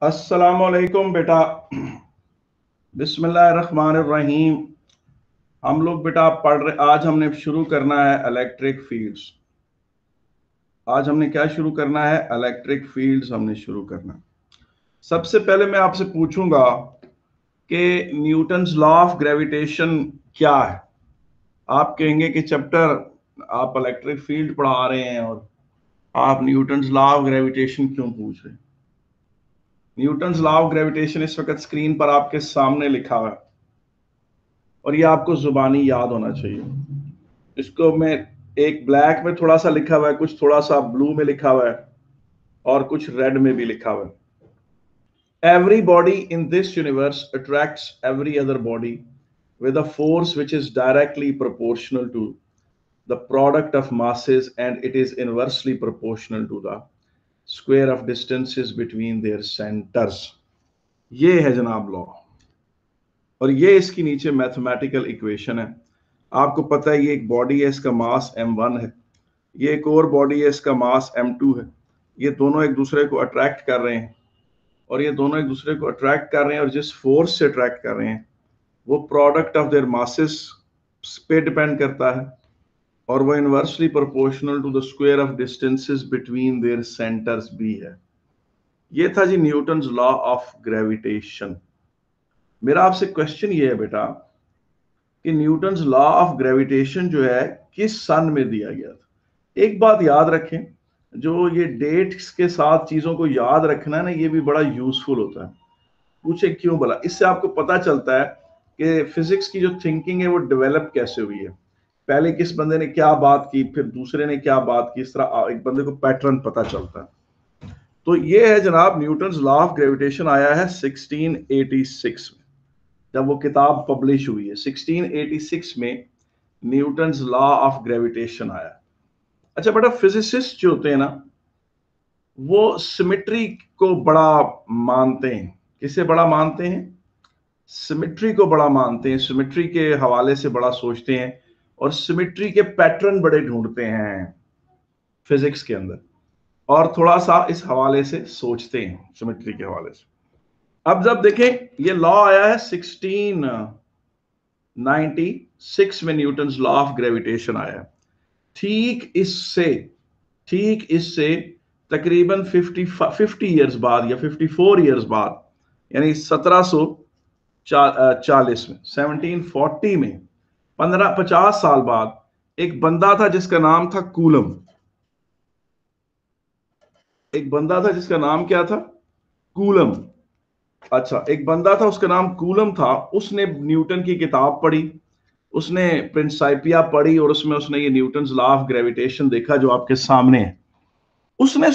अस्सलामुअलैकुम बेटा। बिस्मिल्लाहिर्रहमानिर्रहीम। हम लोग बेटा पढ़ रहे, आज हमने शुरू करना है इलेक्ट्रिक फील्ड्स। आज हमने क्या शुरू करना है? इलेक्ट्रिक फील्ड्स हमने शुरू करना है। सबसे पहले मैं आपसे पूछूंगा कि न्यूटन्स लॉ ऑफ ग्रेविटेशन क्या है। आप कहेंगे कि चैप्टर आप इलेक्ट्रिक फील्ड पढ़ा रहे हैं और आप न्यूटन्स लॉ ऑफ ग्रेविटेशन क्यों पूछ रहे हैं? न्यूटन्स लॉ ऑफ ग्रेविटेशन इस वक्त स्क्रीन पर आपके सामने लिखा हुआ है और ये आपको जुबानी याद होना चाहिए। इसको मैं एक ब्लैक में थोड़ा सा लिखा हुआ है, कुछ थोड़ा सा ब्लू में लिखा हुआ है और कुछ रेड में भी लिखा हुआ है। Every body in this universe attracts every other body with a force which is directly proportional to the product of masses, and it is inversely proportional to the square of distances between their centers. ये है जनाब law, और ये इसकी नीचे mathematical equation है। आपको पता है ये एक बॉडी है, इसका मास m1 है, ये एक और बॉडी है, इसका मास m2 है। ये दोनों एक दूसरे को अट्रैक्ट कर रहे हैं और ये दोनों एक दूसरे को अट्रैक्ट कर रहे हैं, और जिस फोर्स से अट्रैक्ट कर रहे हैं वो प्रोडक्ट ऑफ देयर मासेस पे डिपेंड करता है, और वो inversely proportional to the square of distances between their centres भी है। ये था जी न्यूटन्स लॉ ऑफ ग्रेविटेशन। मेरा आपसे क्वेश्चन ये है बेटा कि न्यूटन्स लॉ ऑफ ग्रेविटेशन जो है किस सन में दिया गया था। एक बात याद रखें, जो ये डेट्स के साथ चीजों को याद रखना है ना, ये भी बड़ा यूजफुल होता है। पूछे क्यों भला? इससे आपको पता चलता है कि फिजिक्स की जो थिंकिंग है वो डेवलप कैसे हुई है। पहले किस बंदे ने क्या बात की, फिर दूसरे ने क्या बात की, इस तरह एक बंदे को पैटर्न पता चलता है। तो ये है जनाब, न्यूटन्स लॉ ऑफ ग्रेविटेशन आया है 1686 में, जब वो किताब पब्लिश हुई है। 1686 में न्यूटन्स लॉ ऑफ ग्रेविटेशन आया। अच्छा बेटा, फिजिसिस्ट जो होते हैं ना, वो सिमेट्री को बड़ा मानते हैं। किसे बड़ा मानते हैं? सिमेट्री को बड़ा मानते हैं, सिमेट्री के हवाले से बड़ा सोचते हैं, और सिमेट्री के पैटर्न बड़े ढूंढते हैं फिजिक्स के अंदर, और थोड़ा सा इस हवाले से सोचते हैं, सिमेट्री के हवाले से। अब जब देखें, ये लॉ आया है 1696 में, न्यूटन्स लॉ ऑफ ग्रेविटेशन आया। ठीक इससे तकरीबन 50 इयर्स बाद या 54 इयर्स बाद, यानी 1740 में, 1740 में, 50 साल बाद, एक बंदा था जिसका नाम था कूलम। एक बंदा था जिसका नाम क्या था? कूलम। अच्छा, एक बंदा था उसका नाम कूलम था। उसने न्यूटन की किताब पढ़ी, उसने प्रिंसिपिया पढ़ी, और उसमें उसने ये न्यूटन्स लॉ ऑफ ग्रेविटेशन देखा जो आपके सामने है। उसने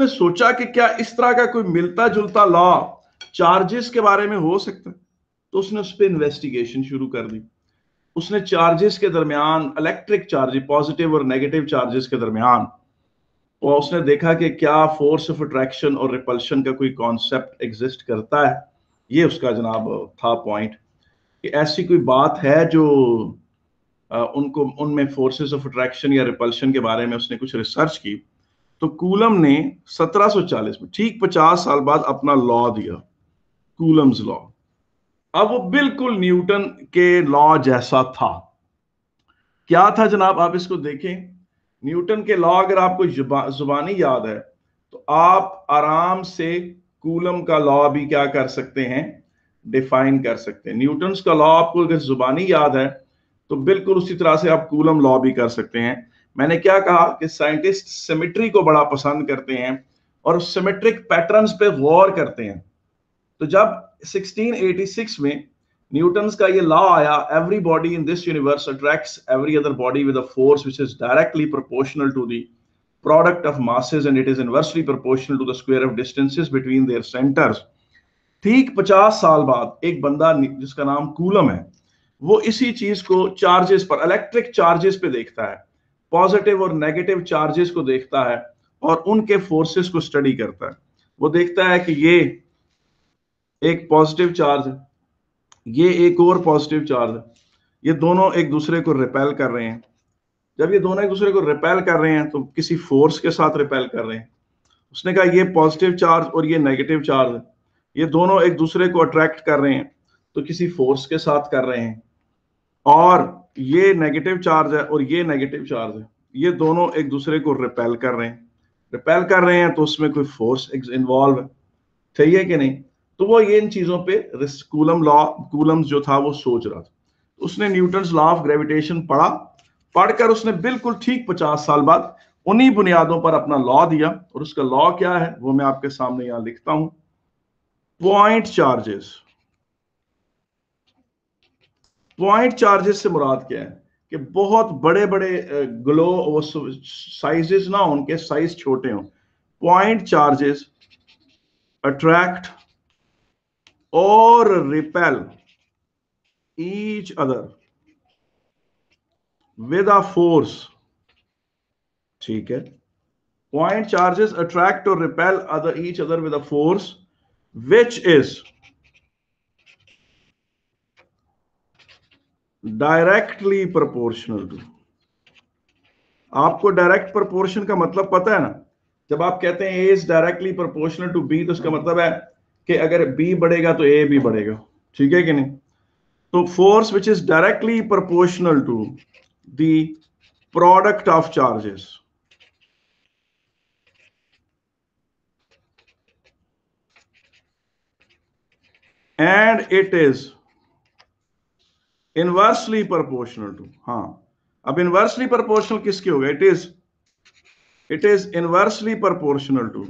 सोचा कि क्या इस तरह का कोई मिलता जुलता लॉ चार्जेस के बारे में हो सकता है। तो उसने उस पर इन्वेस्टिगेशन शुरू कर दी। उसने चार्जेस के दरमियान, इलेक्ट्रिक चार्ज, पॉजिटिव और नेगेटिव चार्जेस के दरमियान, और उसने देखा कि क्या फोर्स ऑफ अट्रैक्शन और रिपल्शन का कोई कॉन्सेप्ट एग्जिस्ट करता है। ये उसका जनाब था पॉइंट, कि ऐसी कोई बात है जो उनको, उनमें फोर्सेस ऑफ अट्रैक्शन या रिपल्शन के बारे में उसने कुछ रिसर्च की। तो कूलम ने 1740 में, ठीक 50 साल बाद, अपना लॉ दिया, कूलम्स लॉ। अब वो बिल्कुल न्यूटन के लॉ जैसा था। क्या था जनाब? आप इसको देखें, न्यूटन के लॉ अगर आपको जुबानी याद है तो आप आराम से कूलम का लॉ भी क्या कर सकते हैं? डिफाइन कर सकते हैं। न्यूटन का लॉ आपको अगर जुबानी याद है तो बिल्कुल उसी तरह से आप कूलम लॉ भी कर सकते हैं। मैंने क्या कहा कि साइंटिस्ट सिमेट्री को बड़ा पसंद करते हैं और सिमेट्रिक पैटर्न्स पे गौर करते हैं। तो जब 1686 में न्यूटन्स का ये लॉ आया, every body in this universe attracts every other body with a force which is directly proportional to the product of masses, and it is inversely proportional to the square of distances between their centres. ठीक 50 साल बाद एक बंदा जिसका नाम coulomb है, वो इसी चीज को चार्जेस पर, इलेक्ट्रिक चार्जेस पे देखता है, पॉजिटिव और नेगेटिव चार्जेस को देखता है, और उनके फोर्सेस को स्टडी करता है। वो देखता है कि ये एक पॉजिटिव चार्ज है, ये एक और पॉजिटिव चार्ज है, ये दोनों एक दूसरे को रिपेल कर रहे हैं। जब ये दोनों एक दूसरे को रिपेल कर रहे हैं तो किसी फोर्स के साथ रिपेल कर रहे हैं, उसने कहा ये पॉजिटिव चार्ज और ये नेगेटिव चार्ज है, ये दोनों एक दूसरे को अट्रैक्ट कर रहे हैं, तो किसी फोर्स के साथ कर रहे हैं, और ये नेगेटिव चार्ज है और ये नेगेटिव चार्ज है, ये दोनों एक दूसरे को रिपेल कर रहे हैं। रिपेल कर रहे हैं तो उसमें कोई फोर्स इन्वॉल्व है, सही है कि नहीं? तो वो ये इन चीजों पे कूलम लॉ, कूलम जो था वो सोच रहा था। उसने न्यूटन्स लॉ ऑफ ग्रेविटेशन पढ़ा, पढ़कर उसने बिल्कुल ठीक 50 साल बाद उन्हीं बुनियादों पर अपना लॉ दिया। और उसका लॉ क्या है वो मैं आपके सामने यहां लिखता हूं। पॉइंट चार्जेस, पॉइंट चार्जेस से मुराद क्या है कि बहुत बड़े बड़े ग्लो वो साइजेस ना, उनके साइज छोटे हों। पॉइंट चार्जेस अट्रैक्ट और repel each other with a force, ठीक है? Point charges attract or repel each other with a force which is directly proportional to, आपको डायरेक्ट प्रोपोर्शन का मतलब पता है ना? जब आप कहते हैं A is directly proportional to B, तो उसका मतलब है कि अगर B बढ़ेगा तो A भी बढ़ेगा, ठीक है कि नहीं? तो force which is directly proportional to the product of charges, and it is inversely proportional to, हाँ अब इनवर्सली प्रोपोर्शनल किसके होगा? It is inversely proportional to,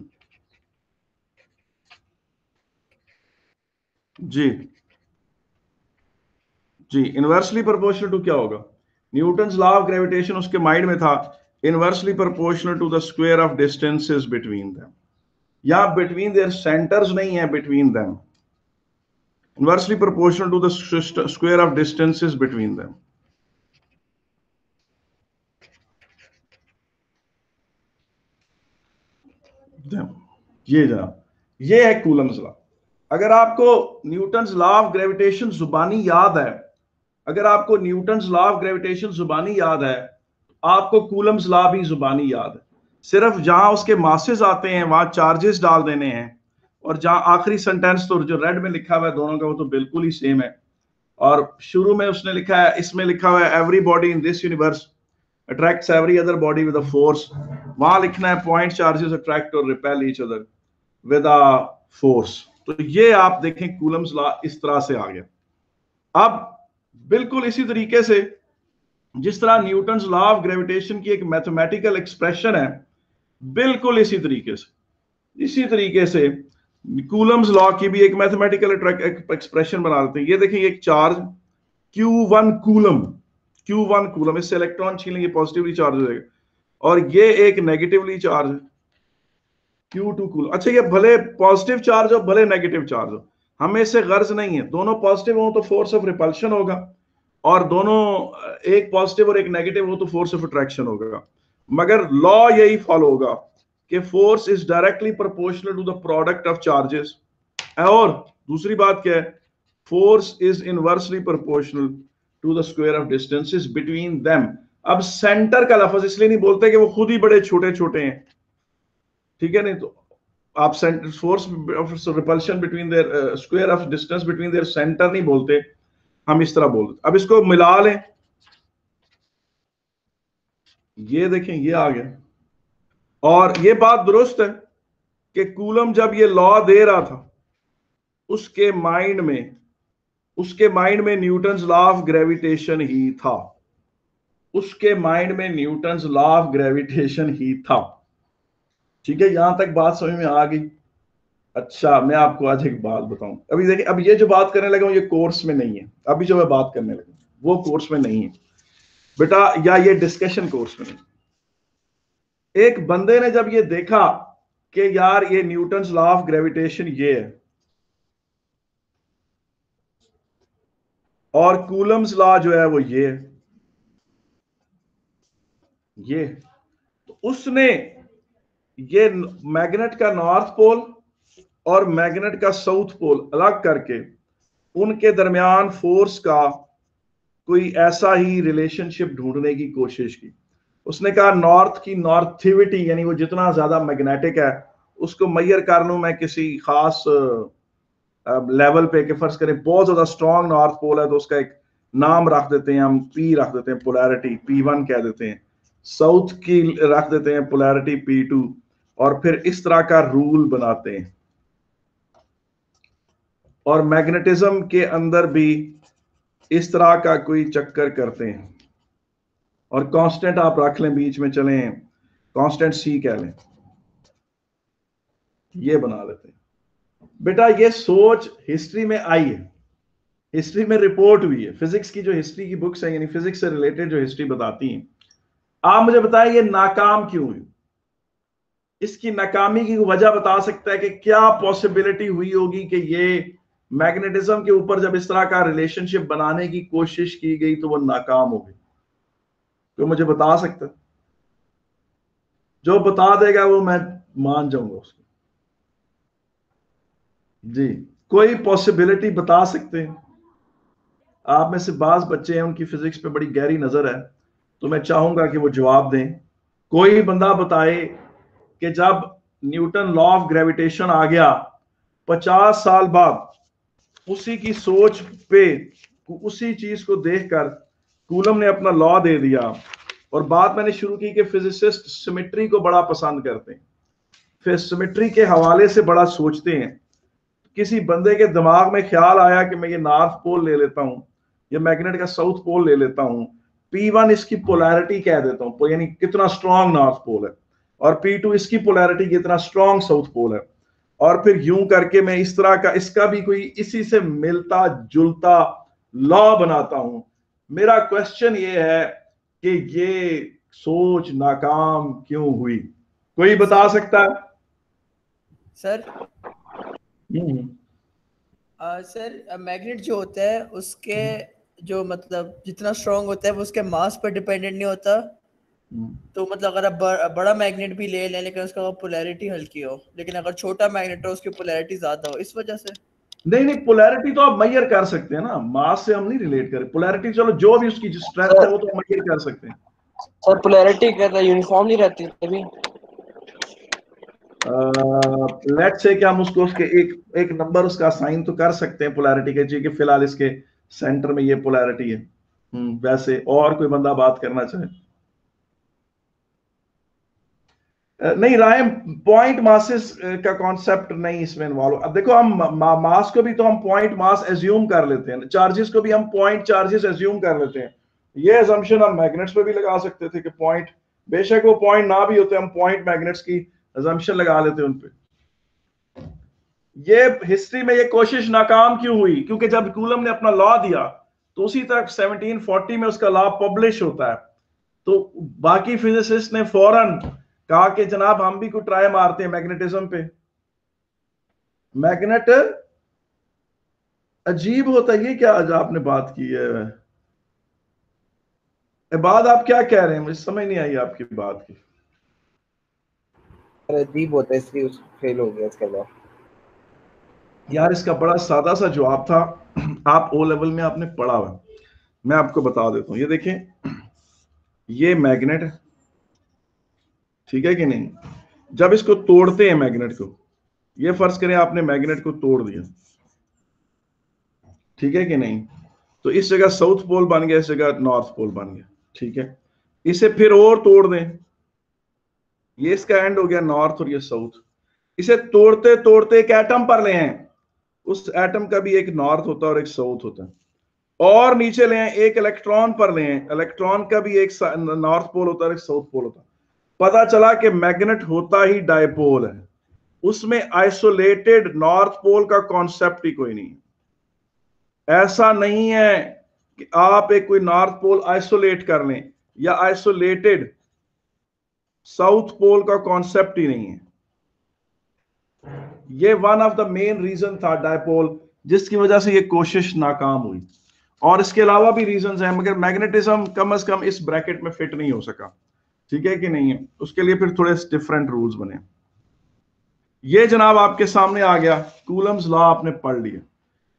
जी जी, इनवर्सली प्रोपोर्शनल टू क्या होगा? न्यूटन्स लॉ ऑफ ग्रेविटेशन उसके माइंड में था inversely proportional to the square of distances between them, या बिटवीन देयर सेंटर्स नहीं है, between them, inversely proportional to the square of distances between them. ये जनाब, ये है कूलम्स लॉ। अगर आपको न्यूटन्स लॉ ऑफ ग्रेविटेशन जुबानी याद है, अगर आपको न्यूटन्स लॉ ऑफ ग्रेविटेशन जुबानी याद है, आपको कूलम्स लॉ भी जुबानी याद है। सिर्फ जहां उसके मासेस आते हैं वहां चार्जेस डाल देने हैं, और जहां आखिरी सेंटेंस तो जो रेड में लिखा हुआ है दोनों का वो तो बिल्कुल ही सेम है। और शुरू में उसने लिखा है, इसमें लिखा हुआ है every body in this universe attracts every other body with a force, वहां लिखना है पॉइंट चार्जेस अट्रैक्ट और repel each other with a force. तो ये आप देखें कूलम्स लॉ इस तरह से आ गया। अब बिल्कुल इसी तरीके से जिस तरह न्यूटन्स लॉ ऑफ ग्रेविटेशन की एक मैथमेटिकल एक्सप्रेशन है, बिल्कुल इसी तरीके से कूलम्स लॉ की भी एक मैथमेटिकल एक्सप्रेशन बना देते हैं। ये देखिए एक charge Q1 coulomb, Q1 coulomb, इससे इलेक्ट्रॉन छीनेंगे पॉजिटिवली चार्ज हो जाएगा, और ये एक नेगेटिवली चार्ज है Q2 कूलम। अच्छा, ये भले पॉजिटिव चार्ज हो भले नेगेटिव चार्ज हो, हमें इससे गर्ज नहीं है, दोनों पॉजिटिव हो तो फोर्स ऑफ रिपल्शन होगा, और दोनों एक पॉजिटिव और एक नेगेटिव हो तो फोर्स ऑफ अट्रैक्शन होगा। मगर लॉ यही फॉलो होगा कि force is directly proportional to the product of charges, और दूसरी बात क्या है? Force is inversely proportional to the square of distances between them. अब सेंटर का लफ्ज इसलिए नहीं बोलते कि वो खुद ही बड़े छोटे छोटे हैं, ठीक है? नहीं तो आप force of repulsion between their square of distance between their centre नहीं बोलते, हम इस तरह बोलते। अब इसको मिला लें, ये देखें ये आ गया, और ये बात दुरुस्त है कि कूलम जब ये लॉ दे रहा था उसके माइंड में न्यूटन्स लॉ ऑफ ग्रेविटेशन ही था, उसके माइंड में न्यूटन्स लॉ ऑफ ग्रेविटेशन ही था। ठीक है, यहां तक बात समझ में आ गई? अच्छा, मैं आपको आज एक बात बताऊं। अभी देखिए, अब ये जो बात करने लगा हूं ये कोर्स में नहीं है, अभी जो मैं बात करने लगा वो कोर्स में नहीं है बेटा, या ये डिस्कशन कोर्स में नहीं। एक बंदे ने जब ये देखा कि यार ये न्यूटन्स लॉ ऑफ ग्रेविटेशन ये है और कूलम्स लॉ जो है वो ये है, ये तो उसने ये मैग्नेट का नॉर्थ पोल और मैग्नेट का साउथ पोल अलग करके उनके दरमियान फोर्स का कोई ऐसा ही रिलेशनशिप ढूंढने की कोशिश की। उसने कहा नॉर्थ की नॉर्थिविटी, यानी वो जितना ज्यादा मैग्नेटिक है उसको मैयर कर लूं मैं किसी खास लेवल पे, कि फर्ज करें बहुत ज्यादा स्ट्रॉन्ग नॉर्थ पोल है तो उसका एक नाम रख देते हैं हम, पी रख देते हैं, पोलैरिटी P1 कह देते हैं, साउथ की रख देते हैं पोलैरिटी P2, और फिर इस तरह का रूल बनाते हैं। और मैग्नेटिज्म के अंदर भी इस तरह का कोई चक्कर करते हैं, और कांस्टेंट आप रख लें, बीच में चलें, कांस्टेंट C कह लें, ये बना लेते हैं। बेटा ये सोच हिस्ट्री में आई है, हिस्ट्री में रिपोर्ट हुई है, फिजिक्स की जो हिस्ट्री की बुक्स हैं, यानी फिजिक्स से रिलेटेड जो हिस्ट्री बताती हैं। आप मुझे बताएं ये नाकाम क्यों हुई? इसकी नाकामी की वजह बता सकता है कि क्या पॉसिबिलिटी हुई होगी कि ये मैग्नेटिज्म के ऊपर जब इस तरह का रिलेशनशिप बनाने की कोशिश की गई तो वो नाकाम हो गई? तो मुझे बता सकता है? जो बता देगा वो मैं मान जाऊंगा उसको। जी, कोई पॉसिबिलिटी बता सकते हैं? आप में से बाज बच्चे हैं उनकी फिजिक्स पे बड़ी गहरी नजर है, तो मैं चाहूंगा कि वो जवाब दें। कोई बंदा बताए कि जब न्यूटन लॉ ऑफ ग्रेविटेशन आ गया 50 साल बाद, उसी की सोच पे, उसी चीज को देखकर कूलम ने अपना लॉ दे दिया, और बात मैंने शुरू की कि फिजिसिस्ट सिमेट्री को बड़ा पसंद करते हैं, फिर सिमेट्री के हवाले से बड़ा सोचते हैं। किसी बंदे के दिमाग में ख्याल आया कि मैं ये नॉर्थ पोल ले लेता हूं, ये मैग्नेट का साउथ पोल ले लेता हूं, P1 इसकी पोलैरिटी कह देता हूं, यानी कितना स्ट्रॉन्ग नॉर्थ पोल है, और P2 इसकी पोलैरिटी कितना स्ट्रॉन्ग साउथ पोल है, और फिर यूं करके मैं इस तरह का, इसका भी कोई इसी से मिलता जुलता लॉ बनाता हूं। मेरा क्वेश्चन ये है कि ये सोच नाकाम क्यों हुई? कोई बता सकता है? सर सर मैग्नेट जो होता है उसके जो मतलब जितना स्ट्रॉन्ग होता है वो उसके मास पर डिपेंडेंट नहीं होता। तो मतलब अगर आप बड़ा मैग्नेट भी ले लें लेकिन उसका पोलैरिटी हल्की हो, लेकिन अगर छोटा मैग्नेट हो उसकी पोलैरिटी ज्यादा हो, इस वजह से। नहीं, पोलैरिटी तो आप मैयर कर सकते हैं ना, मास से हम नहीं रिलेट करें। पोलैरिटी चलो जो भी उसकी स्ट्रेंथ है वो तो मैयर कर सकते हैं। सर पोलैरिटी कहता है यूनिफॉर्म नहीं रहती तभी। लेट्स से कि हम उसको उसके एक नंबर उसका साइन तो कर सकते हैं पोलैरिटी के जी, कि फिलहाल इसके सेंटर में ये पोलैरिटी है। वैसे और कोई बंदा बात करना चाहे? नहीं राय, पॉइंट मासेस का कॉन्सेप्ट नहीं इसमें इन्वॉल्व। अब देखो हम मास को भी तो हम पॉइंट मास एज्यूम कर लेते हैं, चार्जेस को भी हम पॉइंट चार्जेस एज्यूम कर लेते हैं। ये एजम्पशन हम मैग्नेट्स पे भी लगा सकते थे कि पॉइंट, बेशक वो पॉइंट ना भी होते, हम पॉइंट मैग्नेट्स की एजम्पशन लगा लेते उन पे। ये हिस्ट्री में ये कोशिश नाकाम क्यों हुई? क्योंकि जब कूलम ने अपना लॉ दिया तो उसी तरह 1740 में उसका लॉ पब्लिश होता है, तो बाकी फिजिसिस्ट ने फौरन कहा कि जनाब हम भी को ट्राई मारते हैं मैग्नेटिज्म पे। मैग्नेट अजीब होता है, ये क्या आज आपने बात की है? बात आप क्या कह रहे हैं? मुझे समझ नहीं आई आपकी बात की। अजीब होता है इसलिए फेल हो गया इसका लॉ। यार इसका बड़ा सादा सा जवाब था, आप ओ लेवल में आपने पढ़ा हुआ, मैं आपको बता देता हूं। ये देखें, ये मैग्नेट है, ठीक है कि नहीं? जब इसको तोड़ते हैं मैग्नेट को, ये फर्ज करें आपने मैग्नेट को तोड़ दिया, ठीक है कि नहीं? तो इस जगह साउथ पोल बन गया, इस जगह नॉर्थ पोल बन गया, ठीक है? इसे फिर और तोड़ दें, ये इसका एंड हो गया नॉर्थ और ये साउथ। इसे तोड़ते तोड़ते एक एटम पर ले आए, उस एटम का भी एक नॉर्थ होता है और एक साउथ होता है, और नीचे ले आए एक इलेक्ट्रॉन पर ले आए, इलेक्ट्रॉन का भी एक नॉर्थ पोल होता है और एक साउथ पोल होता है। पता चला कि मैग्नेट होता ही डायपोल है, उसमें आइसोलेटेड नॉर्थ पोल का कॉन्सेप्ट ही कोई नहीं है। ऐसा नहीं है कि आप एक कोई नॉर्थ पोल आइसोलेट कर लें, या आइसोलेटेड साउथ पोल का कॉन्सेप्ट ही नहीं है। ये one of the main reason था डायपोल, जिसकी वजह से ये कोशिश नाकाम हुई। और इसके अलावा भी रीजंस हैं, मगर मैग्नेटिज्म कम से कम इस ब्रैकेट में फिट नहीं हो सका, ठीक है कि नहीं है? उसके लिए फिर थोड़े डिफरेंट रूल्स बने। ये जनाब आपके सामने आ गया, कूलम्स लॉ आपने पढ़ लिया।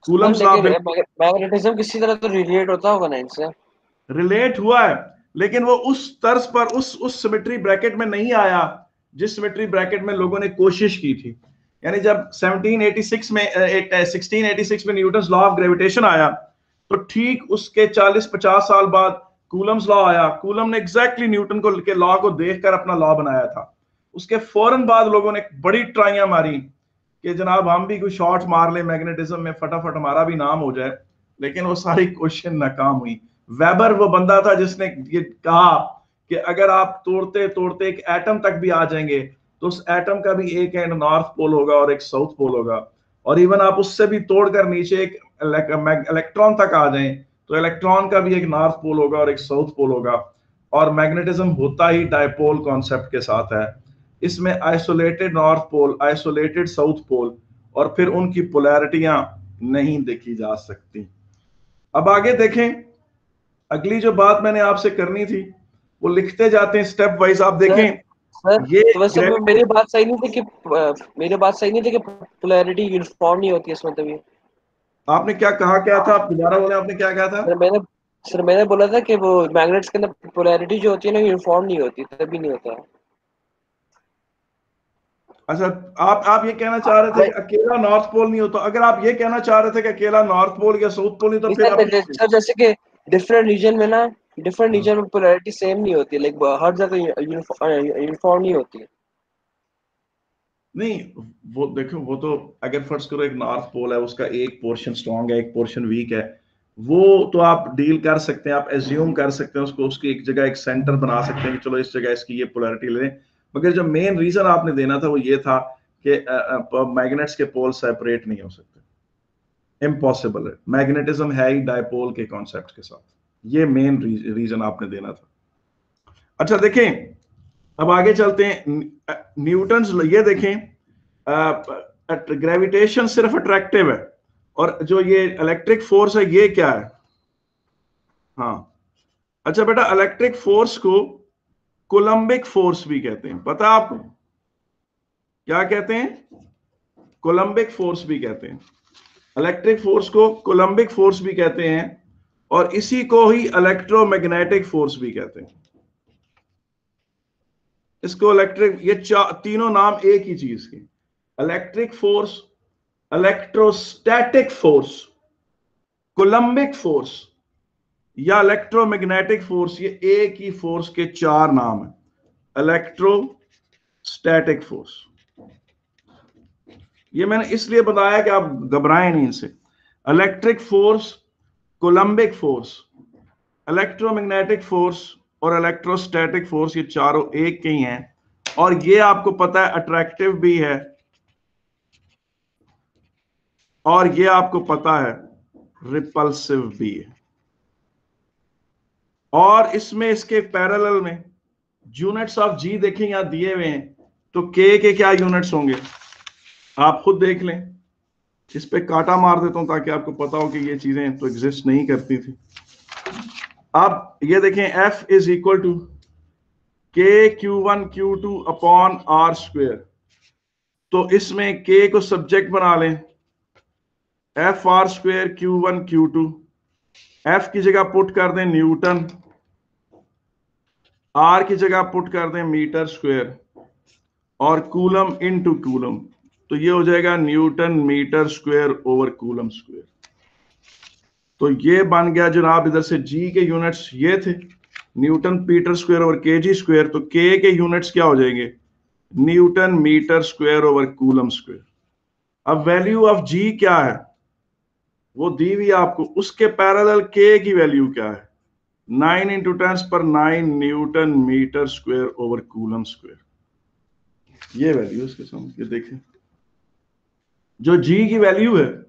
कूलम्स लॉ मैग्नेटिज्म किसी तरह तो रिलेट होता होगा ना इनसे? रिलेट हुआ है, लेकिन वो उस तर्ज पर उस सिमेट्री ब्रैकेट में नहीं आया जिस सिमेट्री ब्रैकेट में लोगों ने कोशिश की थी। यानी जब 1686 में न्यूटन लॉ ऑफ ग्रेविटेशन आया, तो ठीक उसके 40-50 साल बाद कूलम्स लॉ आया। कूलम ने एग्जैक्टली न्यूटन को के लॉ को देखकर अपना लॉ बनाया था। उसके फौरन बाद लोगों ने बड़ी ट्राइयां मारी कि जनाब हम भी कोई शॉट मार ले मैग्नेटिज्म में, फटाफट हमारा भी नाम हो जाए, लेकिन वो सारी कोशिश नाकाम हुई। वेबर वो बंदा था जिसने ये कहा कि अगर आप तोड़ते तोड़ते एक एटम तक भी आ जाएंगे तो उस एटम का भी एक एंड नॉर्थ पोल होगा और एक साउथ पोल होगा, और इवन आप उससे भी तोड़कर नीचे एक इलेक्ट्रॉन तक आ जाएं तो इलेक्ट्रॉन का भी एक नॉर्थ पोल होगा और एक साउथ पोल होगा। और मैग्नेटिज्म होता ही डायपोल कॉन्सेप्ट के साथ है। इसमें isolated north pole, isolated south pole, और फिर उनकी पोलैरिटियां नहीं देखी जा सकती। अब आगे देखें, अगली जो बात मैंने आपसे करनी थी वो लिखते जाते हैं स्टेप वाइज। आप देखें सर, ये तो वैसे मेरी बात सही नहीं थी कि पोलैरिटी यूनिफॉर्म नहीं होती इसमें तभी। आपने क्या कहा, क्या था, आप दोबारा बोले, आपने क्या कहा था? सर मैंने बोला था कि वो मैग्नेट्स के अंदर पोलैरिटी जो होती है ना यूनिफॉर्म नहीं होती, तभी नहीं होता। अच्छा, आप ये कहना चाह रहे थे कि अकेला नॉर्थ पोल नहीं होता। अगर आप ये कहना चाह रहे थे कि अकेला नॉर्थ पोल या साउथ पोल नहीं, तो फिर सर जैसे कि डिफरेंट रीजन में पोलैरिटी सेम नहीं होती, लाइक हर जगह यूनिफॉर्म नहीं होती। नहीं, वो देखो, वो तो अगर फर्ज करो एक नॉर्थ पोल है, उसका एक पोर्शन स्ट्रांग है, एक पोर्शन वीक है, वो तो आप डील कर सकते हैं, आप एज्यूम कर सकते हैं उसको, उसकी एक जगह एक सेंटर बना सकते हैं कि चलो इस जगह इसकी ये पोलैरिटी ले लें। मगर जो मेन रीजन आपने देना था वो ये था कि मैग्नेट्स के पोल सेपरेट नहीं हो सकते, इम्पॉसिबल है। मैग्नेटिज्म है ही डायपोल के कॉन्सेप्ट के साथ, ये मेन रीजन आपने देना था। अच्छा देखें, अब आगे चलते हैं। न्यूटन, ये देखें, ग्रेविटेशन सिर्फ अट्रैक्टिव है, और जो ये इलेक्ट्रिक फोर्स है ये क्या है? हाँ, अच्छा बेटा, इलेक्ट्रिक फोर्स को कोलंबिक फोर्स भी कहते हैं, पता है आपको क्या कहते हैं? कोलंबिक फोर्स भी कहते हैं। इलेक्ट्रिक फोर्स को कोलंबिक फोर्स भी कहते हैं, और इसी को ही इलेक्ट्रोमैग्नेटिक फोर्स भी कहते हैं। इसको इलेक्ट्रिक, ये तीनों नाम एक ही चीज के, electric force, electrostatic force, coulombic force या इलेक्ट्रोमैग्नेटिक फोर्स, ये एक ही फोर्स के चार नाम है। इलेक्ट्रोस्टैटिक फोर्स, ये मैंने इसलिए बताया कि आप घबराएं नहीं इनसे। Electric force, coulombic force, electromagnetic force और इलेक्ट्रोस्टैटिक फोर्स, ये चारों एक के ही हैं। और ये आपको पता है अट्रैक्टिव भी है, और ये आपको पता है रिपल्सिव भी है। और इसमें इसके पैरेलल में यूनिट्स ऑफ जी देखें यहां दिए हुए हैं, तो के क्या यूनिट्स होंगे आप खुद देख लें। इस पे कांटा मार देता हूं ताकि आपको पता हो कि ये चीजें तो एग्जिस्ट नहीं करती थी। अब ये देखें, F is equal to KQ1 Q2 upon R square. तो इसमें K को सब्जेक्ट बना लें, FR square Q1 Q2, F की जगह पुट कर दें न्यूटन, R की जगह पुट कर दें मीटर स्क्वेयर, और कूलम इनटू कूलम, तो ये हो जाएगा newton metre square over coulomb square. तो ये बन गया जनाब, इधर से जी के यूनिट्स ये थे, newton metre square over KG square, तो के यूनिट्स क्या हो जाएंगे? Newton metre square over coulomb square. अब वैल्यू ऑफ जी क्या है वो दी हुई आपको, उसके पैरेलल के की वैल्यू क्या है? 9 × 10⁹ newton metre square over coulomb square. ये वैल्यू इसके सामने, ये देखें, जो जी की वैल्यू है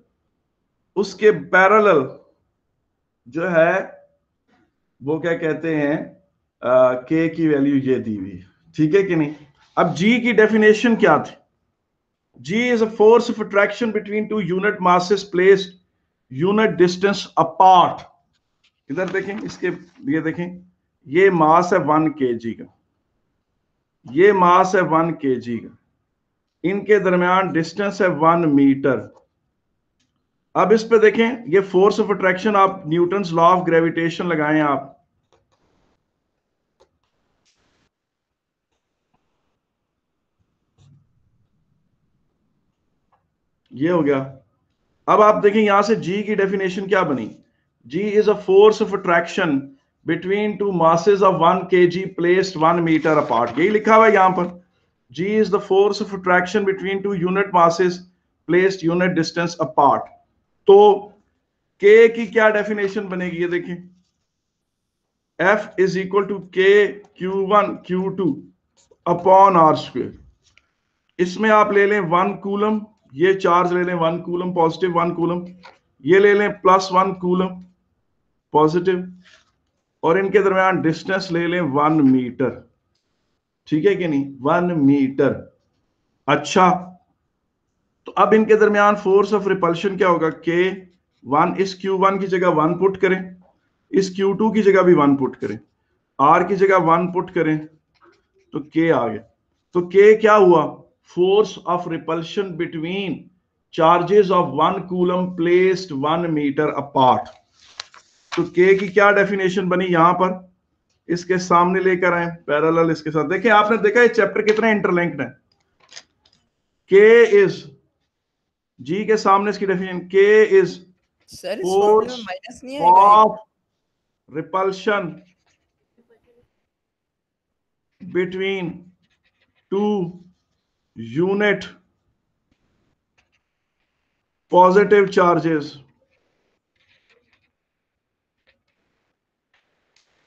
उसके पैरेलल जो है वो क्या कहते हैं, के की वैल्यू ये दी हुई है, ठीक है कि नहीं? अब जी की डेफिनेशन क्या थी? G is a force of attraction between two unit masses placed unit distance apart. इधर देखें, इसके ये देखें, ये मास है 1 kg का, ये मास है 1 kg का, इनके दरमियान डिस्टेंस है 1 मीटर। अब इस पे देखें, ये फोर्स ऑफ अट्रैक्शन, आप न्यूटन्स लॉ ऑफ ग्रेविटेशन लगाएं आप, ये हो गया। अब आप देखें यहां से जी की डेफिनेशन क्या बनी, G is a force of attraction between two masses of 1 kg placed 1 metre apart. यही लिखा हुआ है यहां पर, G is the force of attraction between two unit masses placed unit distance apart. तो के की क्या डेफिनेशन बनेगी, ये देखें, F इज इक्वल टू के Q1 Q2 upon are square. इसमें आप ले लें 1 कूलम, ये चार्ज ले लें 1 कूलम पॉजिटिव 1 कूलम, ये ले लें +1 कूलम पॉजिटिव, और इनके दरमियान डिस्टेंस ले लें 1 मीटर। ठीक है कि नहीं, 1 मीटर। अच्छा, तो अब इनके दरमियान फोर्स ऑफ रिपल्शन क्या होगा, K1, इस Q1 की जगह 1 पुट करें, इस Q2 की जगह भी 1 पुट करें, R की जगह 1 पुट करें, तो K आ गया। तो K क्या हुआ, force of repulsion between charges of 1 coulomb placed 1 metre apart. तो K की क्या डेफिनेशन बनी, यहां पर इसके सामने लेकर आए पैरेलल इसके साथ। देखिए आपने देखा ये चैप्टर कितना इंटरलिंक्ड है। K इज, जी के सामने इसकी डेफिनेशन, K इज सर इस फॉर्मूले में माइनस नहीं आएगा of repulsion between two unit positive charges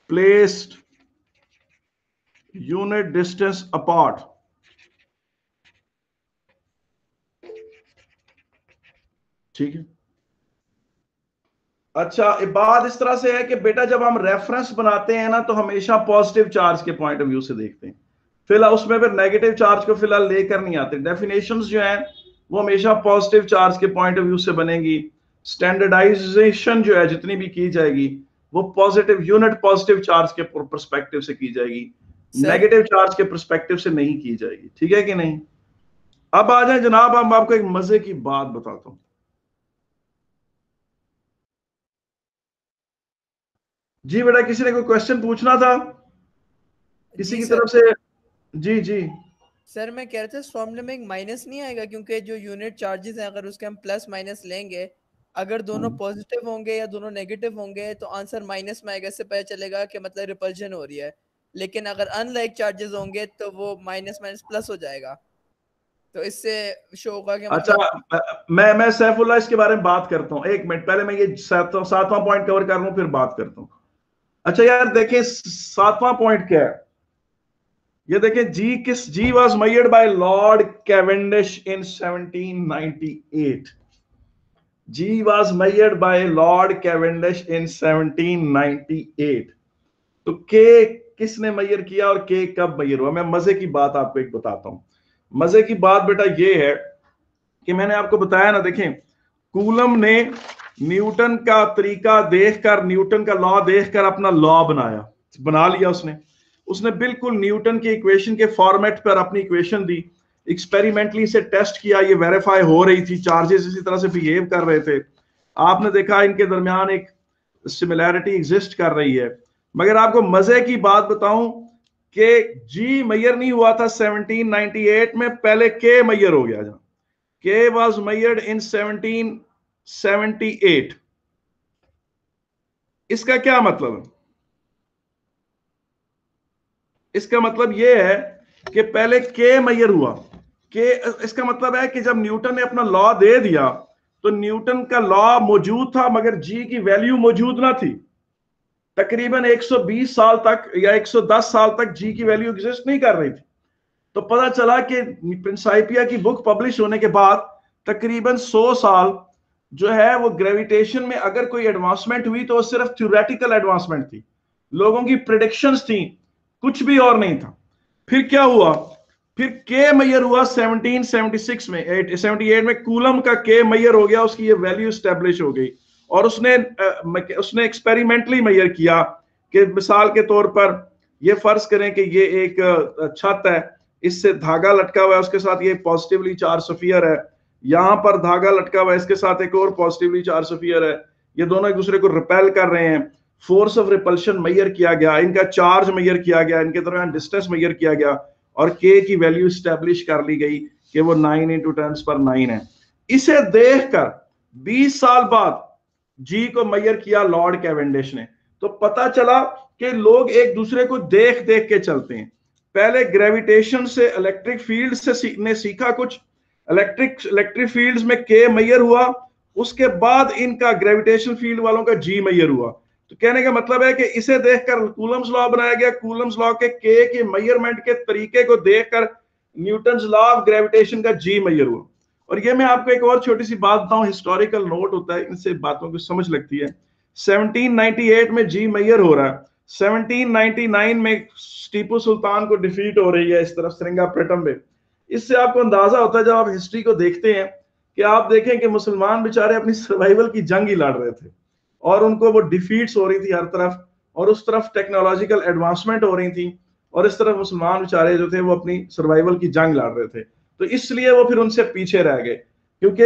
placed unit distance apart। ठीक है। अच्छा, बात इस तरह से है कि बेटा जब हम रेफरेंस बनाते हैं ना तो हमेशा पॉजिटिव चार्ज के पॉइंट ऑफ व्यू से देखते हैं, फिलहाल उसमें फिर नेगेटिव चार्ज को फिलहाल लेकर नहीं आते। डेफिनेशंस जो हैं वो हमेशा पॉजिटिव चार्ज के पॉइंट ऑफ व्यू से बनेगी। स्टैंडर्डाइजेशन जो है जितनी भी की जाएगी वो पॉजिटिव यूनिट पॉजिटिव चार्ज के पर्सपेक्टिव से की जाएगी, नेगेटिव चार्ज के पर्सपेक्टिव से नहीं की जाएगी। ठीक है कि नहीं। अब आ जाए जनाब, हम आपको एक मजे की बात बताता हूं। जी बेटा, किसी ने कोई क्वेश्चन पूछना था किसी की तरफ से? जी जी सर, मैं कह रहा था इस फॉर्मूले में एक माइनस नहीं आएगा, क्योंकि जो यूनिट चार्जेस हैं अगर उसके हम प्लस माइनस लेंगे, अगर दोनों पॉजिटिव होंगे या दोनों नेगेटिव होंगे तो आंसर माइनस में आएगा। इससे पता चलेगा कि मतलब रिपल्जन हो रही है। लेकिन अगर अनलाइक चार्जेस होंगे तो वो माइनस माइनस प्लस हो जाएगा, तो इससे शो होगा कि अच्छा, मतलब मैं सैफुल्लाह इसके बारे में बात करता हूं। एक मिनट, पहले मैं ये सातवां पॉइंट कवर कर लूं फिर बात करता हूं। अच्छा यार देखें, सातवां पॉइंट क्या है, ये देखें, G was measured by Lord Cavendish in 1798। G was measured by Lord Cavendish in 1798। तो के किसने मेजर किया और के कब मेजर हुआ? मैं मजे की बात आपको एक बताता हूं। मजे की बात बेटा ये है कि मैंने आपको बताया ना, देखें, कूलम ने न्यूटन का तरीका देखकर, न्यूटन का लॉ देखकर अपना लॉ बना लिया। उसने बिल्कुल न्यूटन की इक्वेशन के फॉर्मेट पर अपनी इक्वेशन दी, एक्सपेरिमेंटली इसे टेस्ट किया, ये वेरीफाई हो रही थी, चार्जेस इसी तरह से बिहेव कर रहे थे। आपने देखा इनके दरमियान एक सिमिलैरिटी एग्जिस्ट कर रही है। मगर आपको मजे की बात बताऊं कि जी मेजर नहीं हुआ था 1798 में, पहले के मेजर हो गया। जहां के वाज मेजर्ड इन 1778। इसका क्या मतलब है? इसका मतलब यह है कि पहले के मेजर हुआ। के इसका मतलब है कि जब न्यूटन ने अपना लॉ दे दिया तो न्यूटन का लॉ मौजूद था मगर जी की वैल्यू मौजूद ना थी। तकरीबन 120 साल तक या 110 साल तक जी की वैल्यू एग्जिस्ट नहीं कर रही थी। तो पता चला कि प्रिंसाइपिया की बुक पब्लिश होने के बाद तकरीबन 100 साल जो है वो ग्रेविटेशन में अगर कोई एडवांसमेंट हुई तो वो सिर्फ थ्योरेटिकल एडवांसमेंट थी, लोगों की प्रिडिक्शंस थी, कुछ भी और नहीं था। फिर क्या हुआ, फिर के मेजर हुआ 1776 में, 78 में कूलम का के मेजर हो गया, उसकी ये वैल्यू स्टैब्लिश हो गई। और उसने एक्सपेरिमेंटली मेजर किया कि मिसाल के तौर पर ये फर्ज करें कि ये एक छत है, इससे धागा लटका हुआ है, उसके साथ ये पॉजिटिवली चार्ज स्फीयर है, यहां पर धागा लटका हुआ है, इसके साथ एक और पॉजिटिवली चार्ज स्फीयर है, ये दोनों एक दूसरे को रिपेल कर रहे हैं। फोर्स ऑफ रिपल्शन मेजर किया गया, इनका चार्ज मेजर किया गया, इनके दरमियान डिस्टेंस मेजर किया गया और के की वैल्यू स्टैब्लिश कर ली गई कि वो 9 × 10⁹ है। इसे देखकर 20 साल बाद जी को मेजर किया लॉर्ड कैवेंडिश ने, तो पता चला कि लोग एक दूसरे को देख देख के चलते हैं। पहले ग्रेविटेशन से इलेक्ट्रिक फील्ड से ने सीखा कुछ, इलेक्ट्रिक फील्ड्स में के मेजर हुआ, उसके बाद इनका ग्रेविटेशन फील्ड वालों का जी मेजर हुआ। तो कहने का मतलब है कि इसे देखकर कूलम्स लॉ बनाया गया, कूलम्स लॉ के मेजरमेंट के तरीके को देखकर न्यूटन्स लॉ ऑफ ग्रेविटेशन का जी मेजर हुआ। और ये मैं आपको एक और छोटी सी बात बताऊं, हिस्टोरिकल नोट होता है, इनसे बातों की समझ लगती है। 1798 में जी मेजर हो रहा है, 1799 में टीपू सुल्तान को डिफीट हो रही है इस तरफ सेरिंगापट्टम में। इससे आपको अंदाजा होता है जब आप हिस्ट्री को देखते हैं कि आप देखें कि मुसलमान बेचारे अपनी सर्वाइवल की जंग ही लड़ रहे थे और उनको वो डिफीट्स हो रही थी हर तरफ, और उस तरफ टेक्नोलॉजिकल एडवांसमेंट हो रही थी, और इस तरफ मुसलमान बेचारे जो थे वो अपनी सर्वाइवल की जंग लड़ रहे थे। तो इसलिए वो फिर उनसे पीछे रह गए, क्योंकि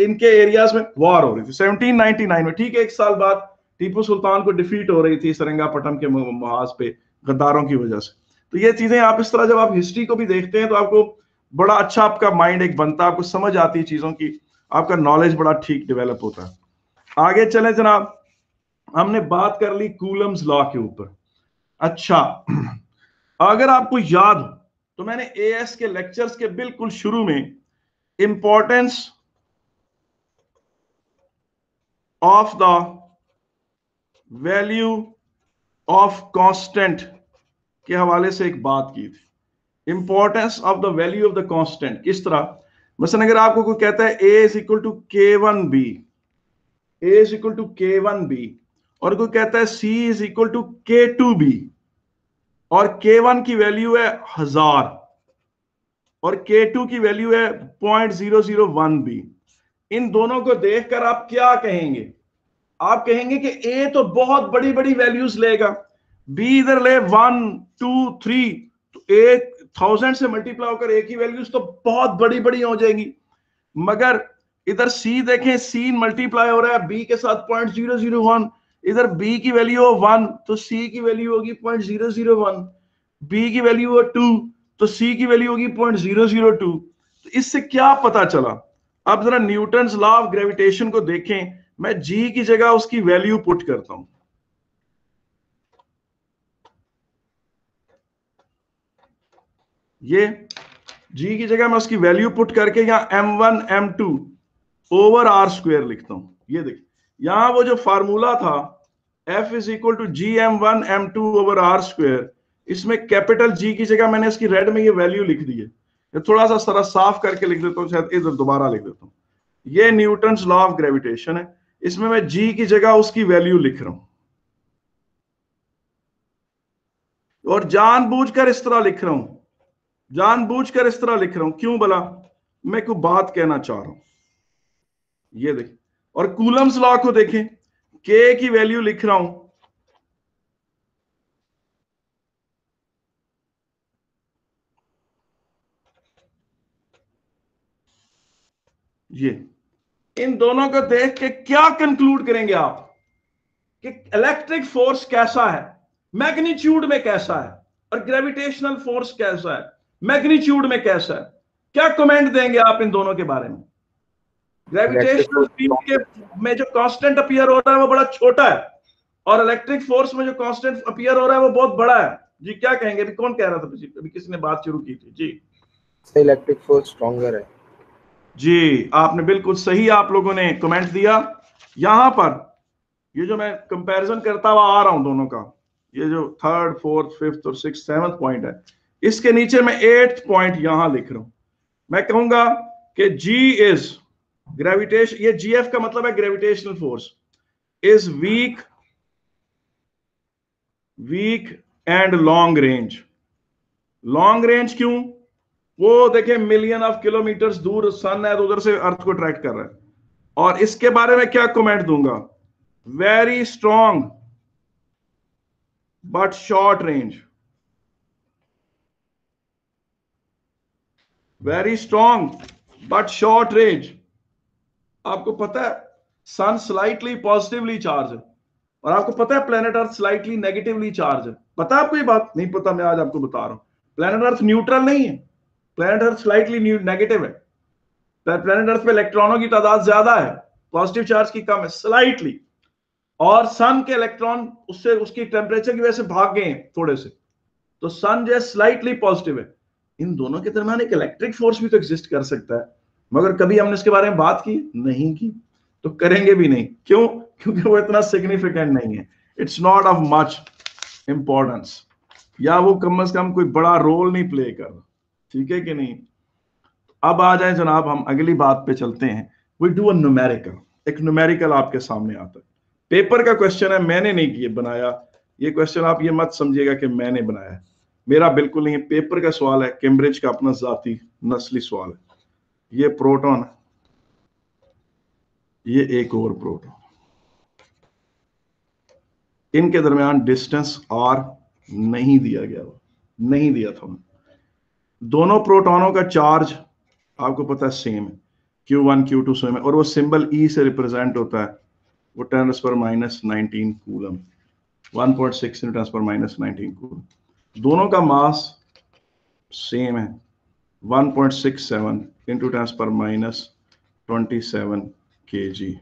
इनके एरियाज में वॉर हो रही थी 1799 में। ठीक है, एक साल बाद टीपू सुल्तान को डिफीट हो रही थी सेरिंगापट्टम के मुहाज पे गद्दारों की वजह से। तो ये चीजें आप इस तरह जब आप हिस्ट्री को भी देखते हैं तो आपको बड़ा अच्छा आपका माइंड एक बनता है, आपको समझ आती है चीजों की, आपका नॉलेज बड़ा ठीक डेवलप होता है। आगे चले जनाब, हमने बात कर ली कूलम्स लॉ के ऊपर। अच्छा, अगर आपको याद हो तो मैंने एएस के लेक्चर्स के बिल्कुल शुरू में importance of the value of constant के हवाले से एक बात की थी। Importance of the value of the constant किस तरह, मसलन अगर आपको कोई कहता है a is equal to k1b, a is equal to k1b, और कोई कहता है c is equal to k2b, और k1 की वैल्यू है 1000 और k2 की वैल्यू है 0.001b, इन दोनों को देखकर आप क्या कहेंगे? आप कहेंगे कि a तो बहुत बड़ी बड़ी वैल्यूज लेगा, b इधर ले 1 2 3, तो a 1000 से मल्टीप्लाई होकर a की वैल्यूज तो बहुत बड़ी बड़ी हो जाएंगी। मगर इधर c देखें, c मल्टीप्लाई हो रहा है b के साथ 0.001, इधर b की वैल्यू हो 1 तो c की वैल्यू होगी 0.001, b की वैल्यू हो 2 तो c की वैल्यू होगी 0.002। तो इससे क्या पता चला? अब जरा न्यूटन्स लॉ ऑफ ग्रेविटेशन को देखें, मैं g की जगह उसकी वैल्यू पुट करता हूं। ये g की जगह मैं उसकी वैल्यू पुट करके यहां m1 m2 over r square लिखता हूं। ये देखिए, यहां वो जो फार्मूला था f is equal to G m1 m2 over r square, इसमें कैपिटल G की जगह मैंने इसकी रेड में ये वैल्यू लिख दी है। ये थोड़ा सा सारा साफ करके लिख देता हूं, शायद इधर दोबारा लिख देता हूं। ये न्यूटन्स लॉ ऑफ ग्रेविटेशन है, इसमें मैं G की जगह उसकी वैल्यू लिख रहा हूं, और जानबूझकर इस तरह लिख रहा हूं, जानबूझकर इस तरह लिख रहा हूं। क्यों भला? मैं कोई बात कहना चाह रहा हूं। ये देखिए, और कूलम्स लॉ को देखें, K की वैल्यू लिख रहा हूं, ये इन दोनों को देख के क्या कंक्लूड करेंगे आप कि इलेक्ट्रिक फोर्स कैसा है, मैग्नीट्यूड में कैसा है, और ग्रेविटेशनल फोर्स कैसा है, मैग्नीट्यूड में कैसा है? क्या कमेंट देंगे आप इन दोनों के बारे में? ग्रेविटेशनल फील्ड के में जो कांस्टेंट अपीयर हो रहा है वो बड़ा छोटा है, और इलेक्ट्रिक फोर्स में जो कांस्टेंट अपीयर हो रहा है वो बहुत बड़ा है। जी क्या कहेंगे? अभी कौन कह रहा था? अभी किसी ने बात शुरू की थी जी। इलेक्ट्रिक फोर्स स्ट्रॉन्गर है जी, आपने बिल्कुल सही आप लोगों ने कमेंट दिया। यहां पर ये जो मैं कंपैरिजन करता हुआ आ रहा हूं दोनों का, ये जो 3rd 4th 5th और 6th 7th पॉइंट है, इसके नीचे मैं 8th पॉइंट यहां लिख रहा हूं। मैं कहूंगा कि G इज ग्रेविटेशन, ये GF का मतलब है gravitational force, is weak and long range. Long range क्यों? वो देखें मिलियन ऑफ किलोमीटर्स दूर सन है तो उधर से अर्थ को अट्रैक्ट कर रहा है। और इसके बारे में क्या कमेंट दूंगा? Very strong but short range, very strong but short range. आपको पता है सन स्लाइटली पॉजिटिवली चार्ज है, और आपको पता है planet earth slightly negatively charge है। पता है आपको ये बात? नहीं पता, मैं आज आपको बता रहा हूं। प्लेनेट अर्थ न्यूट्रल नहीं है, प्लेनेट अर्थ स्लाइटली नेगेटिव है। प्लेनेट अर्थ पे इलेक्ट्रॉनों की तादाद ज्यादा है, पॉजिटिव चार्ज की कम है स्लाइटली, और सन के इलेक्ट्रॉन उससे उसकी टेम्परेचर की वजह से भाग गए हैं थोड़े से, तो सन जो है स्लाइटली पॉजिटिव है। इन दोनों के दरमियान एक इलेक्ट्रिक फोर्स भी तो एग्जिस्ट कर सकता है, मगर कभी हमने इसके बारे में बात की नहीं की, तो करेंगे भी नहीं। क्यों? क्योंकि वो इतना सिग्निफिकेंट नहीं है, it's not of much importance, या वो कम से कम कोई बड़ा रोल नहीं प्ले कर रहा, ठीक है कि नहीं। अब आ जाए जनाब, हम अगली बात पे चलते हैं। वी डू अ न्यूमेरिकल, एक न्यूमेरिकल आपके सामने आता है, पेपर का क्वेश्चन है, मैंने नहीं किए बनाया ये क्वेश्चन, आप ये मत समझिएगा कि मैंने बनाया है, मेरा बिल्कुल नहीं है, पेपर का सवाल है, कैम्ब्रिज का अपना जाती नस्ली सवाल है। ये प्रोटॉन, ये एक और प्रोटॉन, इनके दरमियान डिस्टेंस आर नहीं दिया गया, नहीं दिया था। दोनों प्रोटॉनों का चार्ज आपको पता है सेम है, Q1 Q2 सेम है, और वो सिंबल E से रिप्रेजेंट होता है, वो 10⁻⁻19 कूलम, 1.6 × 10⁻⁻19 कूलम। दोनों का मास सेम है, 1.67 × 10⁻27 kg,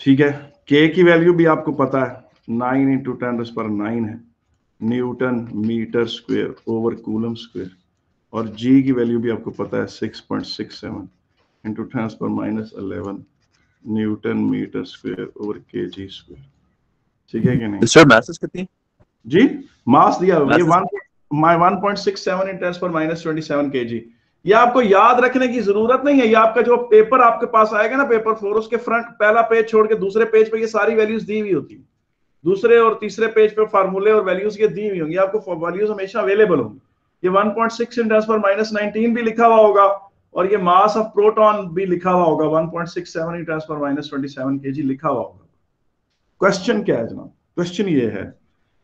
ठीक है। K की वैल्यू भी आपको पता है, 9 × 10⁻9 है, newton metre square over coulomb square, और G की वैल्यू भी आपको पता है, 6.67 × 10⁻11 newton metre square over kg square, ठीक है कि नहीं। सर मैसेज कितनी जी, मास दिया हुआ ये Masses- 1.67 × 10⁻27 kg। ये आपको याद रखने की जरूरत नहीं है, ये आपका जो पेपर आपके पास आएगा ना, पेपर 4, उसके फ्रंट पहला पेज छोड़ के दूसरे पेज पे ये सारी वैल्यूज दी हुई होती है, दूसरे और तीसरे पेज पे फार्मूले और वैल्यूज ये दी हुई होंगी, आपको वैल्यूज हमेशा अवेलेबल होंगी। ये 1.6 × 10⁻19 भी लिखा हुआ होगा, और ये मास ऑफ प्रोटॉन भी लिखा हुआ होगा, 1.67 × 10⁻27 kg लिखा हुआ होगा। क्वेश्चन क्या है जनाब? क्वेश्चन ये है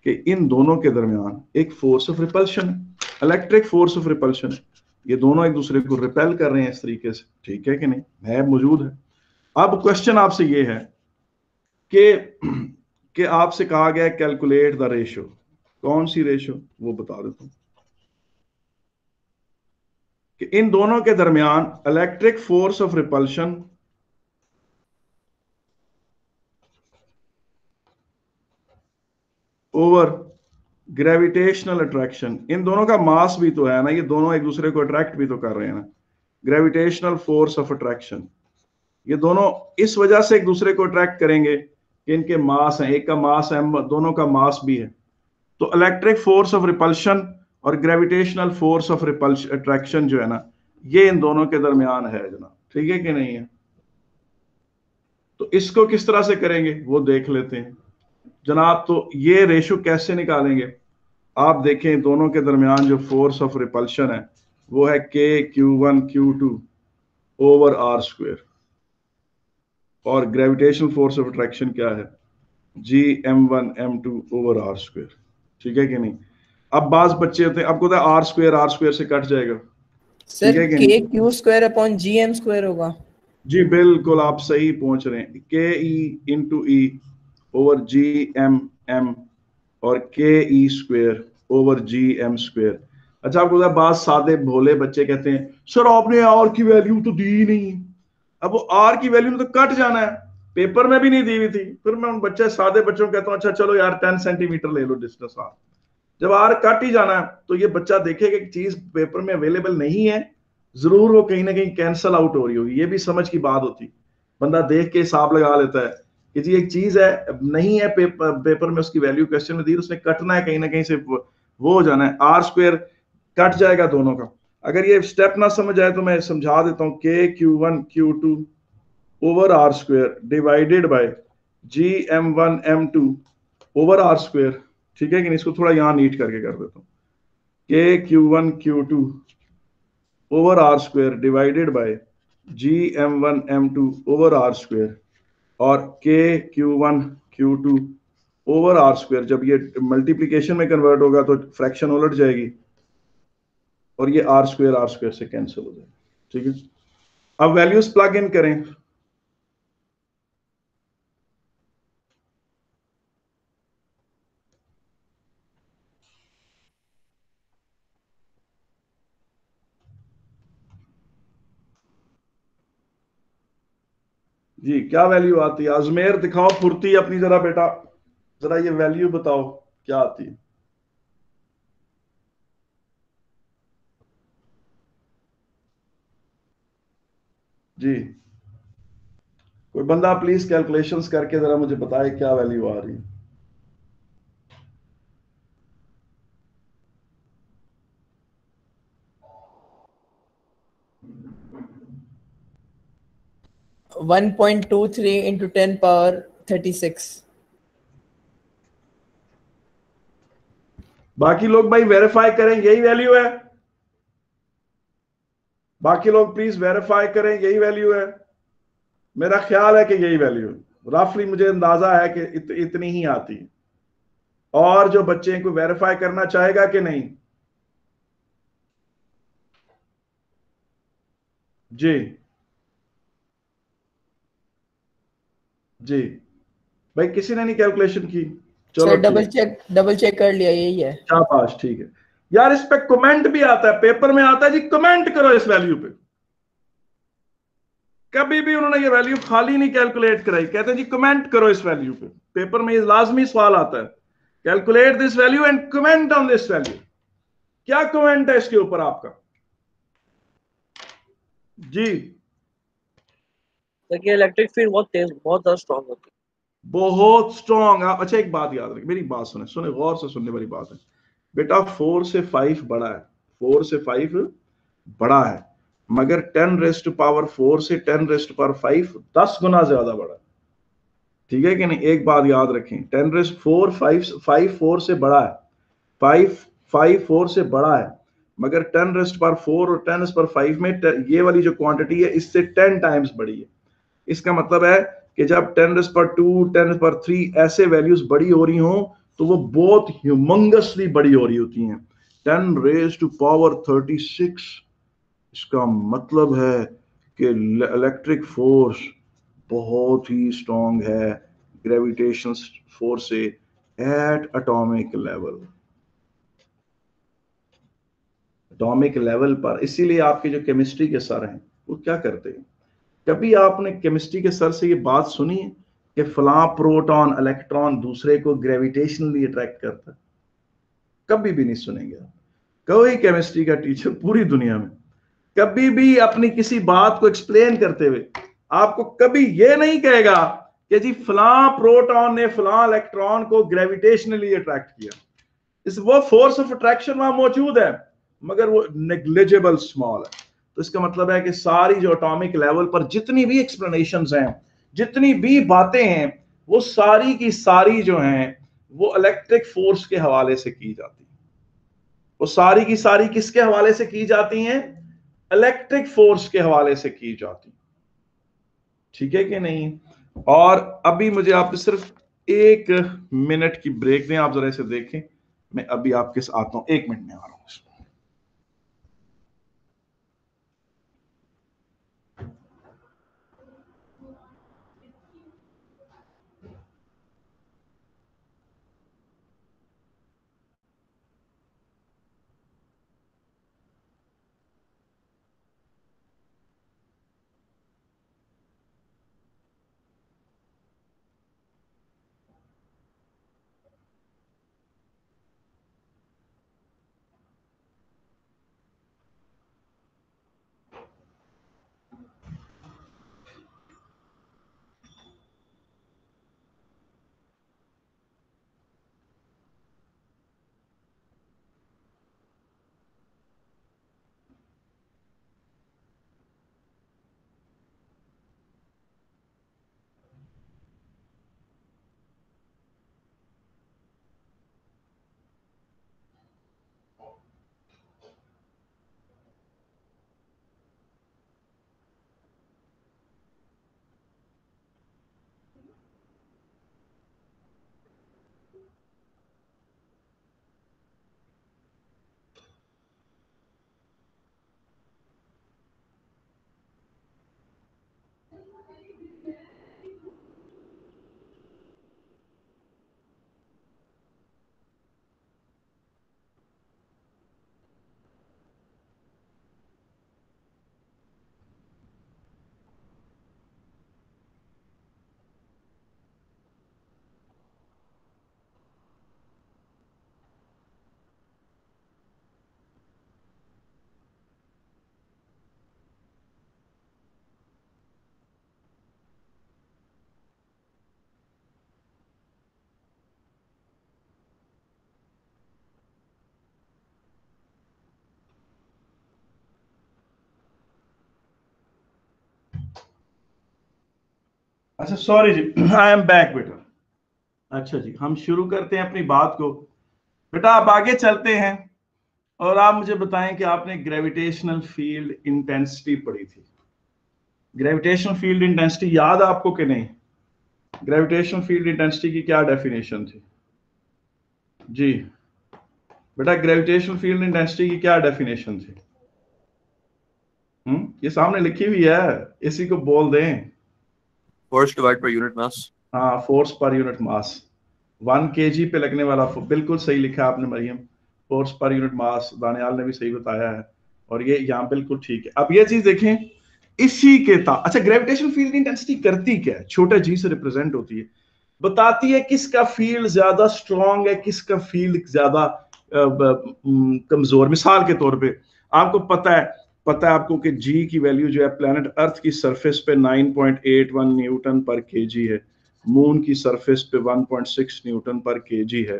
कि इन दोनों के दरमियान एक फोर्स ऑफ रिपल्शन है, इलेक्ट्रिक फोर्स ऑफ रिपल्शन है, ये दोनों एक दूसरे को रिपेल कर रहे हैं इस तरीके से, ठीक है कि नहीं, है मौजूद है। अब क्वेश्चन आपसे ये है कि आपसे कहा गया कैलकुलेट द रेशियो, कौन सी रेशियो वो बता देता हूं, कि इन दोनों के दरमियान electric force of repulsion over gravitational attraction, इन दोनों का मास भी तो है ना, ये दोनों एक दूसरे को अट्रैक्ट भी तो कर रहे हैं ना, ग्रेविटेशनल फोर्स ऑफ अट्रैक्शन, ये दोनों इस वजह से एक दूसरे को अट्रैक्ट करेंगे कि इनके मास हैं, एक का मास है, दोनों का मास भी है। तो इलेक्ट्रिक फोर्स ऑफ रिपल्शन और gravitational force of repulsion attraction जो है ना, ये इन दोनों के दरमियान है जनाब, ठीक है कि नहीं है। तो इसको किस तरह से करेंगे वो देख लेते हैं जनाब। तो ये रेशो कैसे निकालेंगे, आप देखें दोनों के दरमियान जो फोर्स ऑफ रिपल्शन है वो है KQ1 Q2 over R square, और ग्रेविटेशनल फोर्स ऑफ अट्रैक्शन क्या है, GM1 M2 over R square, ठीक है कि नहीं। अब बाज बच्चे होते हैं, आपको R स्क्वायर से कट जाएगा, ठीक सर है कि के नहीं। Q square upon G M square होगा। जी बिल्कुल, आप सही पहुंच रहे हैं, KE ओवर GM और KE square over GM square. अच्छा, आपको बात, सादे भोले बच्चे कहते हैं सर आपने आर की वैल्यू तो दी ही नहीं। अब वो आर की वैल्यू में तो कट जाना है, पेपर में भी नहीं दी हुई थी, फिर मैं उन बच्चे सादे बच्चों को कहता हूँ अच्छा चलो यार 10 सेंटीमीटर ले लो डिस्टेंस आर, जब आर कट ही जाना है तो ये बच्चा देखेगा कि चीज पेपर में अवेलेबल नहीं है, जरूर वो कहीं ना कहीं कैंसल आउट हो रही होगी, ये भी समझ की बात होती। बंदा देख के हिसाब लगा लेता है कि जी एक चीज है नहीं है, पेपर में उसकी वैल्यू क्वेश्चन में दी, उसने कटना है कहीं ना कहीं से, वो हो जाना है, R स्क्वायर कट जाएगा दोनों का। अगर ये स्टेप ना समझ आए तो मैं समझा देता हूँ, KQ1 Q2 over R square divided by GM1 M2 over R square, ठीक है कि नहीं। इसको थोड़ा यहां नीट करके कर देता हूँ, KQ1 Q2 over R square divided by GM1 M2 over R square, और KQ1 Q2 over R square, जब ये मल्टीप्लीकेशन में कन्वर्ट होगा तो फ्रैक्शन उलट जाएगी, और ये R स्क्वायर से कैंसिल हो जाएगा, ठीक है। अब वैल्यूज प्लग इन करें, जी क्या वैल्यू आती है? अजमेर दिखाओ फुर्ती अपनी जरा बेटा, जरा ये वैल्यू बताओ क्या आती है। जी कोई बंदा प्लीज कैलकुलेशंस करके जरा मुझे बताए क्या वैल्यू आ रही है। 1.23 into 10 power 36. बाकी लोग भाई वेरीफाई करें यही वैल्यू है, बाकी लोग प्लीज वेरीफाई करें यही वैल्यू है। मेरा ख्याल है कि यही वैल्यू है, रफली मुझे अंदाजा है कि इतनी ही आती है। और जो बच्चे को वेरीफाई करना चाहेगा कि नहीं? जी जी भाई किसी ने नहीं कैलकुलेशन की? चलो सर ठीक, डबल चेक कर लिया, यही है। शाबाश, ठीक है। यार इस पे कमेंट भी आता है, पेपर में आता है जी, कमेंट करो इस वैल्यू पे। कभी भी उन्होंने ये वैल्यू खाली नहीं कैलकुलेट कराई, कहते हैं जी कमेंट करो इस वैल्यू पे। पेपर में ये लाजमी सवाल आता है, calculate this value and comment on this value. क्या कमेंट है इसके ऊपर आपका? जी देखिए इलेक्ट्रिक फील्ड बहुत तेज, बहुत ज्यादा स्ट्रांग होती बहुत स्ट्रॉन्ग। अच्छा एक बात याद रखिए, मेरी बात सुने सुने, गौर से सुनने वाली बात है बेटा। 4 से 5 बड़ा है, 4 से 5 बड़ा है, मगर 10⁻⁴ से 10⁻⁵ 10 गुना ज्यादा बड़ा है। ठीक है कि नहीं? एक बात याद रखें, 10⁻⁴ 5 से बड़ा है, 5 से बड़ा है, मगर 10⁻⁴ और 10⁻⁵ में ये वाली जो क्वांटिटी है इससे 10 टाइम्स बड़ी है। इसका मतलब है कि जब 10⁻², 10⁻³ ऐसे वैल्यूज बड़ी हो रही हो तो वो बहुत ह्यूमंगसली बड़ी हो रही होती हैं। 10⁻36, इसका मतलब है कि इलेक्ट्रिक फोर्स बहुत ही स्ट्रांग है, ग्रेविटेशन फोर्स से at atomic level, atomic level पर। इसीलिए आपके जो केमिस्ट्री के सर हैं वो क्या करते हैं, कभी आपने केमिस्ट्री के सर से ये बात सुनी है कि फलां प्रोटॉन इलेक्ट्रॉन दूसरे को ग्रेविटेशनली अट्रैक्ट करता है? कभी भी नहीं सुनेंगे आप। कोई केमिस्ट्री का टीचर पूरी दुनिया में कभी भी अपनी किसी बात को एक्सप्लेन करते हुए आपको कभी ये नहीं कहेगा कि जी फलां प्रोटॉन ने फलां इलेक्ट्रॉन को ग्रेविटेशनली अट्रैक्ट किया। इस वो फोर्स ऑफ अट्रैक्शन वहां मौजूद है, मगर वो नेग्लिजिबल स्मॉल है। तो इसका मतलब है कि सारी जो एटॉमिक लेवल पर जितनी भी एक्सप्लेनेशंस हैं, जितनी भी बातें हैं, वो सारी की सारी जो हैं वो इलेक्ट्रिक फोर्स के हवाले से की जाती है। वो सारी की सारी किसके हवाले से की जाती हैं? इलेक्ट्रिक फोर्स के हवाले से की जाती। ठीक है कि नहीं? और अभी मुझे आप सिर्फ 1 मिनट की ब्रेक दें, आप जरा इसे देखें। मैं अभी आपके साथ आता हूं, 1 मिनट में आ रहा हूं। अच्छा सॉरी जी, आई एम बैक बेटा। अच्छा जी, हम शुरू करते हैं अपनी बात को। बेटा आप आगे चलते हैं और आप मुझे बताएं कि आपने ग्रेविटेशनल फील्ड इंटेंसिटी पढ़ी थी। ग्रेविटेशनल फील्ड इंटेंसिटी याद है आपको कि नहीं? ग्रेविटेशनल फील्ड इंटेंसिटी की क्या डेफिनेशन थी जी? बेटा ग्रेविटेशनल फील्ड इंटेंसिटी की क्या डेफिनेशन थी? ये सामने लिखी हुई है, इसी को बोल दें। फोर्स डिवाइड पर यूनिट मास। हाँ, फोर्स पर यूनिट मास। 1 kg पे लगने वाला, बिल्कुल सही लिखा आपने मरियम, फोर्स पर यूनिट मास। दानियाल ने भी सही बताया है और ये यहाँ बिल्कुल ठीक है। अब ये चीज देखें, इसी के अच्छा ग्रेविटेशनल फील्ड इंटेंसिटी करती क्या है? छोटे जी से रिप्रेजेंट होती है, बताती है किसका फील्ड ज्यादा स्ट्रॉन्ग है, किसका फील्ड ज्यादा कमजोर। मिसाल के तौर पे आपको पता है आपको कि जी की वैल्यू जो है प्लेनेट अर्थ की सरफेस पे 9.81 न्यूटन पर केजी है, मून की सरफेस पे 1.6 न्यूटन पर केजी है,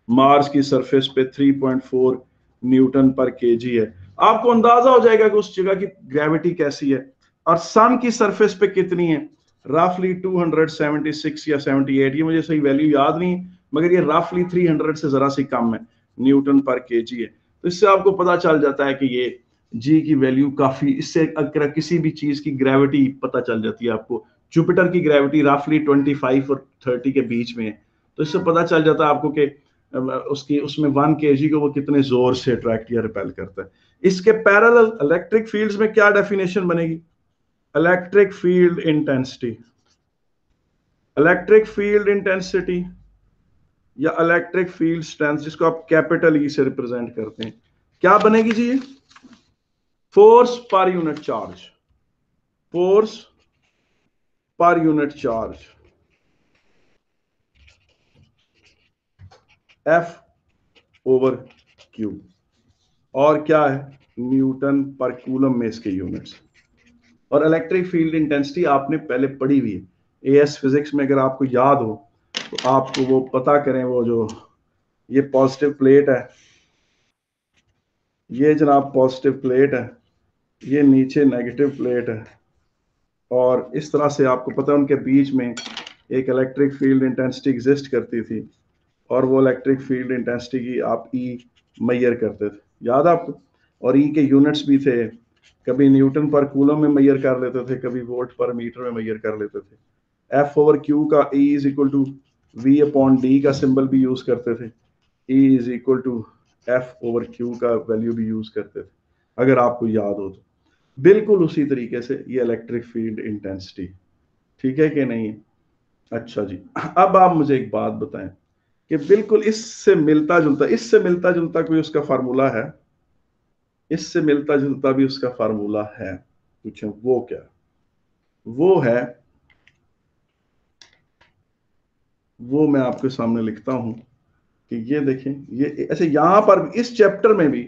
मार्स की सरफेस पे 3.4 न्यूटन पर केजी है। आपको अंदाजा हो जाएगा कि उस जगह की ग्रेविटी कैसी है। और सन की सरफेस पे कितनी है? रफली 276 या 78, ये मुझे सही वैल्यू याद नहीं, मगर ये रफली 300 से जरा सी कम है, न्यूटन पर केजी है। तो इससे आपको पता चल जाता है कि ये जी की वैल्यू काफी, इससे अगर किसी भी चीज की ग्रेविटी पता चल जाती है आपको। जुपिटर की ग्रेविटी रफली 25 और 30 के बीच में है, तो इससे पता चल जाता है आपको कि उसकी उसमें 1 kg को वो कितने जोर से अट्रैक्ट या रिपेल करता है। इसके पैरेलल इलेक्ट्रिक फील्ड्स में क्या डेफिनेशन बनेगी? Electric field intensity, electric field intensity या इलेक्ट्रिक फील्ड स्ट्रेंथ, जिसको आप कैपिटल ई से रिप्रेजेंट करते हैं, क्या बनेगी जी? फोर्स पर यूनिट चार्ज, फोर्स पर unit charge, F over Q. और क्या है? न्यूटन पर कूलम में इसके यूनिट्स। और इलेक्ट्रिक फील्ड इंटेंसिटी आपने पहले पढ़ी हुई है एएस फिजिक्स में, अगर आपको याद हो तो आपको वो पता करें। वो जो ये पॉजिटिव प्लेट है, ये जनाब पॉजिटिव प्लेट है, ये नीचे नेगेटिव प्लेट है, और इस तरह से आपको पता है उनके बीच में एक इलेक्ट्रिक फील्ड इंटेंसिटी एग्जिस्ट करती थी, और वो इलेक्ट्रिक फील्ड इंटेंसिटी की आप ई मेजर करते थे, याद है आपको? और ई के यूनिट्स भी थे, कभी न्यूटन पर कूलम में मेजर कर लेते थे, कभी वोल्ट पर मीटर में मेजर कर लेते थे। एफ ओवर क्यू का E is equal to V upon D का सिंबल भी यूज करते थे, E is equal to F over Q का वैल्यू भी यूज करते थे, अगर आपको याद हो तो। बिल्कुल उसी तरीके से ये इलेक्ट्रिक फील्ड इंटेंसिटी, ठीक है कि नहीं? अच्छा जी, अब आप मुझे एक बात बताएं कि बिल्कुल इससे मिलता जुलता कोई उसका फार्मूला है? इससे मिलता जुलता भी उसका फार्मूला है, पूछें वो क्या? वो है, वो मैं आपके सामने लिखता हूं कि ये देखें, ये ऐसे यहां पर इस चैप्टर में भी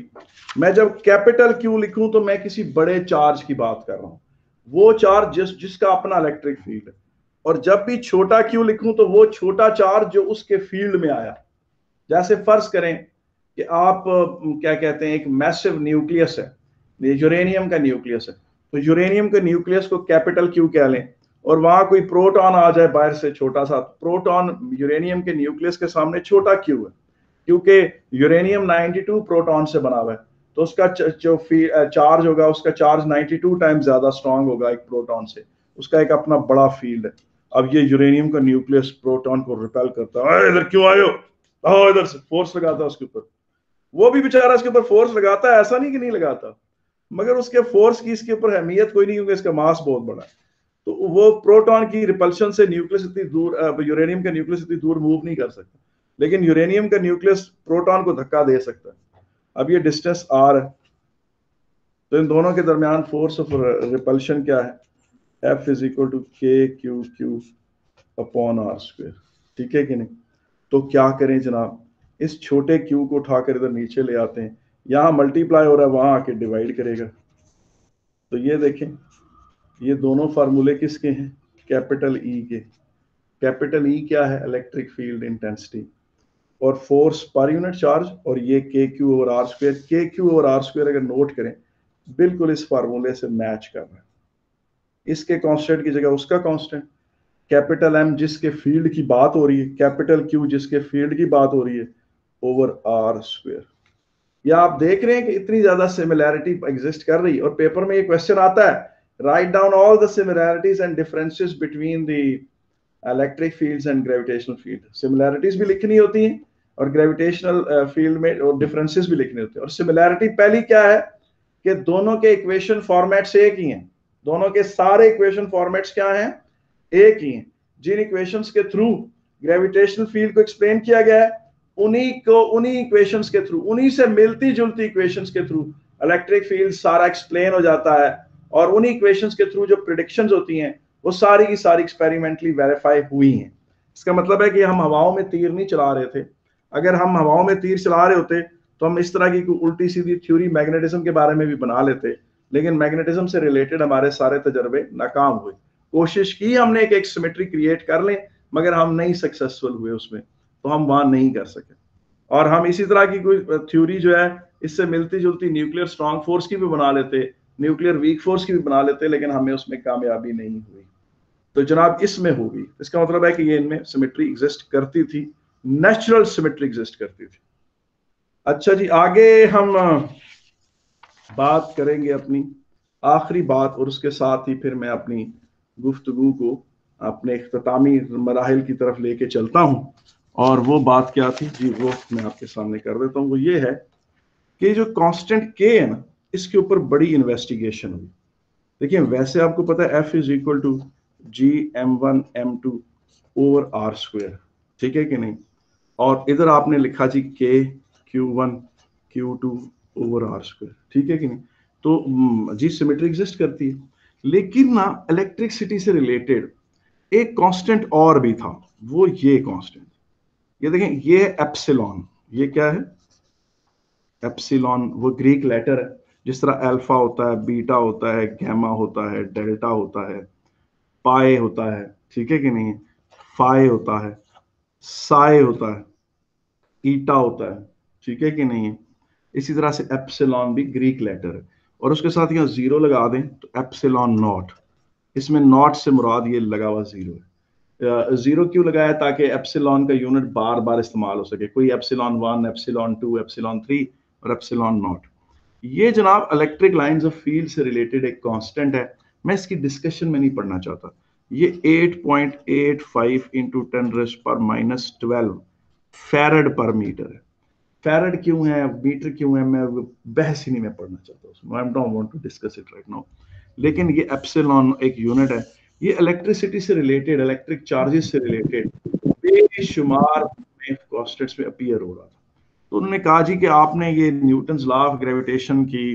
मैं जब कैपिटल क्यू लिखूं तो मैं किसी बड़े चार्ज की बात कर रहा हूं, वो चार्ज जिसका अपना इलेक्ट्रिक फील्ड है। और जब भी छोटा क्यू लिखूं तो वो छोटा चार्ज जो उसके फील्ड में आया। जैसे फर्ज करें कि आप क्या कहते हैं, एक मैसिव न्यूक्लियस है, ये यूरेनियम का न्यूक्लियस है, तो यूरेनियम के न्यूक्लियस को कैपिटल क्यू कह लें, और वहां कोई प्रोटॉन आ जाए बाहर से छोटा सा, प्रोटॉन यूरेनियम के न्यूक्लियस के सामने छोटा क्यू है, क्योंकि यूरेनियम 92 प्रोटॉन से बना हुआ है, तो उसका जो चार्ज होगा, उसका चार्ज 92 टाइम्स ज्यादा स्ट्रांग होगा एक प्रोटॉन से, उसका एक अपना बड़ा फील्ड है। अब ये यूरेनियम का न्यूक्लियस प्रोटॉन को रिपेल करता है, इधर क्यों आयो, आओ इधर से, फोर्स लगाता है उसके ऊपर। वो भी बेचारा इसके ऊपर फोर्स लगाता है, ऐसा नहीं कि नहीं लगाता, मगर उसके फोर्स की इसके ऊपर अहमियत कोई नहीं, क्योंकि इसका मास बहुत बड़ा है। तो वो प्रोटॉन की रिपल्शन से न्यूक्लियस इतनी दूर, यूरेनियम का न्यूक्लियस इतनी दूर मूव नहीं कर सकता, लेकिन यूरेनियम का न्यूक्लियस प्रोटॉन को धक्का दे सकता है। अब ये डिस्टेंस आर है, तो इन दोनों के दरमियान फोर्स ऑफ रिपल्शन क्या है? F is equal to K Q Q upon R square, ठीक है कि नहीं? तो क्या करें जनाब, इस छोटे क्यू को उठाकर इधर नीचे ले आते हैं, यहां मल्टीप्लाई हो रहा है, वहां आके डिवाइड करेगा। तो ये देखें, ये दोनों फार्मूले किसके हैं? कैपिटल ई के। कैपिटल ई क्या है? इलेक्ट्रिक फील्ड इंटेंसिटी, और फोर्स पर यूनिट चार्ज, और ये के क्यू ओवर आर स्क्वायर। के क्यू ओवर आर स्क्वायर अगर नोट करें, बिल्कुल इस फार्मूले से मैच कर रहा है, इसके कांस्टेंट की जगह उसका कांस्टेंट, कैपिटल एम जिसके फील्ड की बात हो रही है, कैपिटल क्यू जिसके फील्ड की बात हो रही है, ओवर आर स्क्वायर। या आप देख रहे हैं कि इतनी ज्यादा सिमिलैरिटी एग्जिस्ट कर रही है। और पेपर में ये क्वेश्चन आता है, write down all the similarities and differences between the electric fields and gravitational field. Similarities भी लिखनी होती हैं और ग्रेविटेशनल फील्ड में और डिफरेंसेस भी लिखने होते हैं। और सिमिलैरिटी पहली क्या है कि दोनों के इक्वेशन फॉर्मेट्स एक ही हैं, दोनों के सारे इक्वेशन फॉर्मेट्स क्या हैं, एक ही हैं। जिन इक्वेशंस के थ्रू ग्रेविटेशनल फील्ड को एक्सप्लेन किया गया है, उन्हीं इक्वेशंस के थ्रू, उन्हीं से मिलती जुलती इक्वेशंस के थ्रू इलेक्ट्रिक फील्ड सारा एक्सप्लेन हो जाता है। और उन्हीं इक्वेशंस के थ्रू जो प्रेडिक्शंस होती हैं वो सारी की सारी एक्सपेरिमेंटली वेरीफाई हुई हैं। इसका मतलब है कि हम हवाओं में तीर नहीं चला रहे थे। अगर हम हवाओं में तीर चला रहे होते तो हम इस तरह की कोई उल्टी सीधी थ्योरी मैग्नेटिज्म के बारे में भी बना लेते, लेकिन मैग्नेटिज्म से रिलेटेड हमारे सारे तजर्बे नाकाम हुए। कोशिश की हमने एक सिमेट्री क्रिएट कर लें, मगर हम नहीं सक्सेसफुल हुए उसमें, तो हम वहां नहीं कर सके। और हम इसी तरह की कोई थ्योरी जो है इससे मिलती जुलती न्यूक्लियर स्ट्रॉन्ग फोर्स की भी बना लेते, न्यूक्लियर वीक फोर्स की भी बना लेते, लेकिन हमें उसमें कामयाबी नहीं हुई। तो जनाब इसमें होगी, इसका मतलब है कि ये इनमें सिमेट्री एग्जिस्ट करती थी, नेचुरल सिमेट्री एग्जिस्ट करती थी। अच्छा जी, आगे हम बात करेंगे अपनी आखिरी बात, और उसके साथ ही फिर मैं अपनी गुफ्तगू को अपने इख्तितामी मराहिल की तरफ लेके चलता हूं। और वो बात क्या थी जी, वो मैं आपके सामने कर देता हूं। वो ये है कि जो कांस्टेंट के है ना, इसके ऊपर बड़ी इन्वेस्टिगेशन हुई। देखिए, वैसे आपको पता है F is equal to GM1M2 over R square, ठीक है कि नहीं। और इधर आपने लिखा जी K Q1 Q2 over R square, ठीक है कि नहीं। तो जी सिमेट्री एग्जिस्ट करती है, लेकिन ना इलेक्ट्रिसिटी से रिलेटेड एक कांस्टेंट और भी था। वो ये कांस्टेंट, ये देखें, ये एप्सिलॉन। ये क्या है? एप्सिलॉन वो ग्रीक लेटर है। जिस तरह अल्फा होता है, बीटा होता है, गैमा होता है, डेल्टा होता है, पाई होता है, ठीक है कि नहीं, फाई होता है, साई होता है, ईटा होता है, ठीक है कि नहीं। इसी तरह से एप्सिलॉन भी ग्रीक लेटर है। और उसके साथ यहाँ जीरो लगा दें तो एप्सिलॉन नॉट। इसमें नॉट से मुराद ये लगा हुआ जीरो है। जीरो क्यों लगाया? ताकि एप्सिलॉन का यूनिट बार बार इस्तेमाल हो सके। कोई एप्सिलॉन 1, एप्सिलॉन 2, एप्सिलॉन 3 और एप्सिलॉन नॉट। ये जनाब इलेक्ट्रिक लाइंस ऑफ फील्ड से रिलेटेड एक कांस्टेंट है। मैं इसकी डिस्कशन में नहीं पढ़ना चाहता। ये 8.85 इंटू 10⁻⁻12 फैरड पर मीटर है। फैरड क्यों है, मीटर क्यों है, मैं बहस ही नहीं मैं पढ़ना चाहता उसमें। I don't want to discuss it right now. लेकिन ये एप्सिलॉन एक यूनिट है। ये इलेक्ट्रिसिटी से रिलेटेड, इलेक्ट्रिक चार्जेस से रिलेटेड बेशुमार कांस्टेंट्स में अपीयर हो रहा था। तो उन्होंने कहा जी कि आपने ये न्यूटन्स लॉ ऑफ ग्रेविटेशन की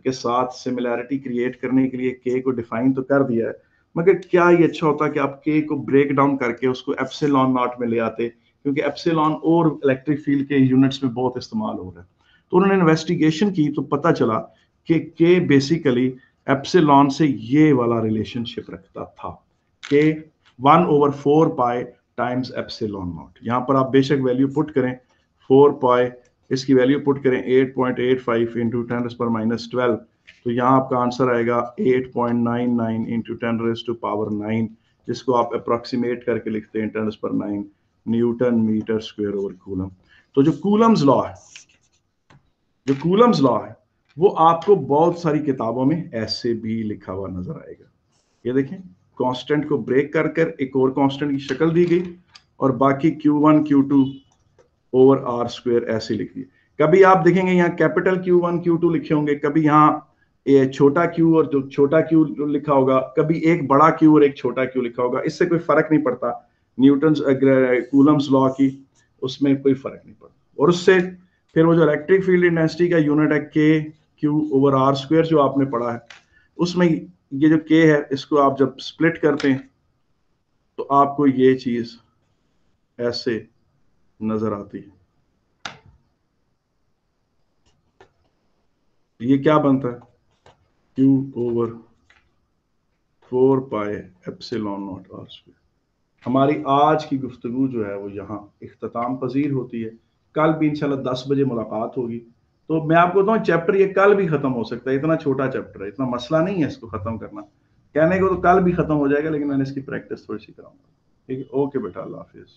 के साथ सिमिलैरिटी क्रिएट करने के लिए के को डिफाइन तो कर दिया है, मगर क्या ये अच्छा होता कि आप के को ब्रेक डाउन करके उसको एप्सिलॉन नॉट में ले आते, क्योंकि एप्सिलॉन और इलेक्ट्रिक फील्ड के यूनिट्स में बहुत इस्तेमाल हो रहा है। तो उन्होंने इन्वेस्टिगेशन की तो पता चला कि के बेसिकली एप्सिलॉन से ये वाला रिलेशनशिप रखता था, के 1/4 पाई टाइम्स एप्सिलॉन नॉट। यहाँ पर आप बेशक वैल्यू पुट करें 4 पाई, इसकी वैल्यू पुट करें 8.85 इंटू 10⁻⁻12, तो यहाँ आपका आंसर आएगा 8.99 इंटू 10⁻⁹, जिसको आप अप्रोक्सीमेट करके लिखते हैं 10⁻9 newton metre square over coulomb. तो जो कूलम्स लॉ है, जो कूलम्स लॉ है, वो आपको बहुत सारी किताबों में ऐसे भी लिखा हुआ नजर आएगा। ये देखें, कांस्टेंट को ब्रेक कर कर एक और कांस्टेंट की शक्ल दी गई, और बाकी Q1 Q2 over R square ऐसे लिख दिए। कभी आप देखेंगे यहाँ कैपिटल Q1 Q2 लिखे होंगे, कभी यहाँ छोटा Q और जो छोटा Q लिखा होगा, कभी एक बड़ा Q और एक छोटा Q लिखा होगा। इससे कोई फर्क नहीं पड़ता, न्यूटन्स कूलम्स लॉ की उसमें कोई फर्क नहीं पड़ता। और उससे फिर वो जो इलेक्ट्रिक फील्ड इंटेंसिटी का यूनिट है के क्यू ओवर आर स्क्वायर जो आपने पढ़ा है, उसमें ये जो के है इसको आप जब स्प्लिट करते हैं तो आपको ये चीज ऐसे नजर आती है। ये क्या बनता है? Q over 4 pi epsilon naught R square. हमारी आज की गुफ्तगू जो है वो यहाँ इख्तिताम पजीर होती है। कल भी इंशाल्लाह 10 बजे मुलाकात होगी। तो मैं आपको बताऊं, चैप्टर ये कल भी खत्म हो सकता है, इतना छोटा चैप्टर है, इतना मसला नहीं है इसको खत्म करना। कहने को तो कल भी खत्म हो जाएगा, लेकिन मैंने इसकी प्रैक्टिस थोड़ी सी कराऊंगा। ठीक है, ओके बेटा, अल्लाह हाफिज।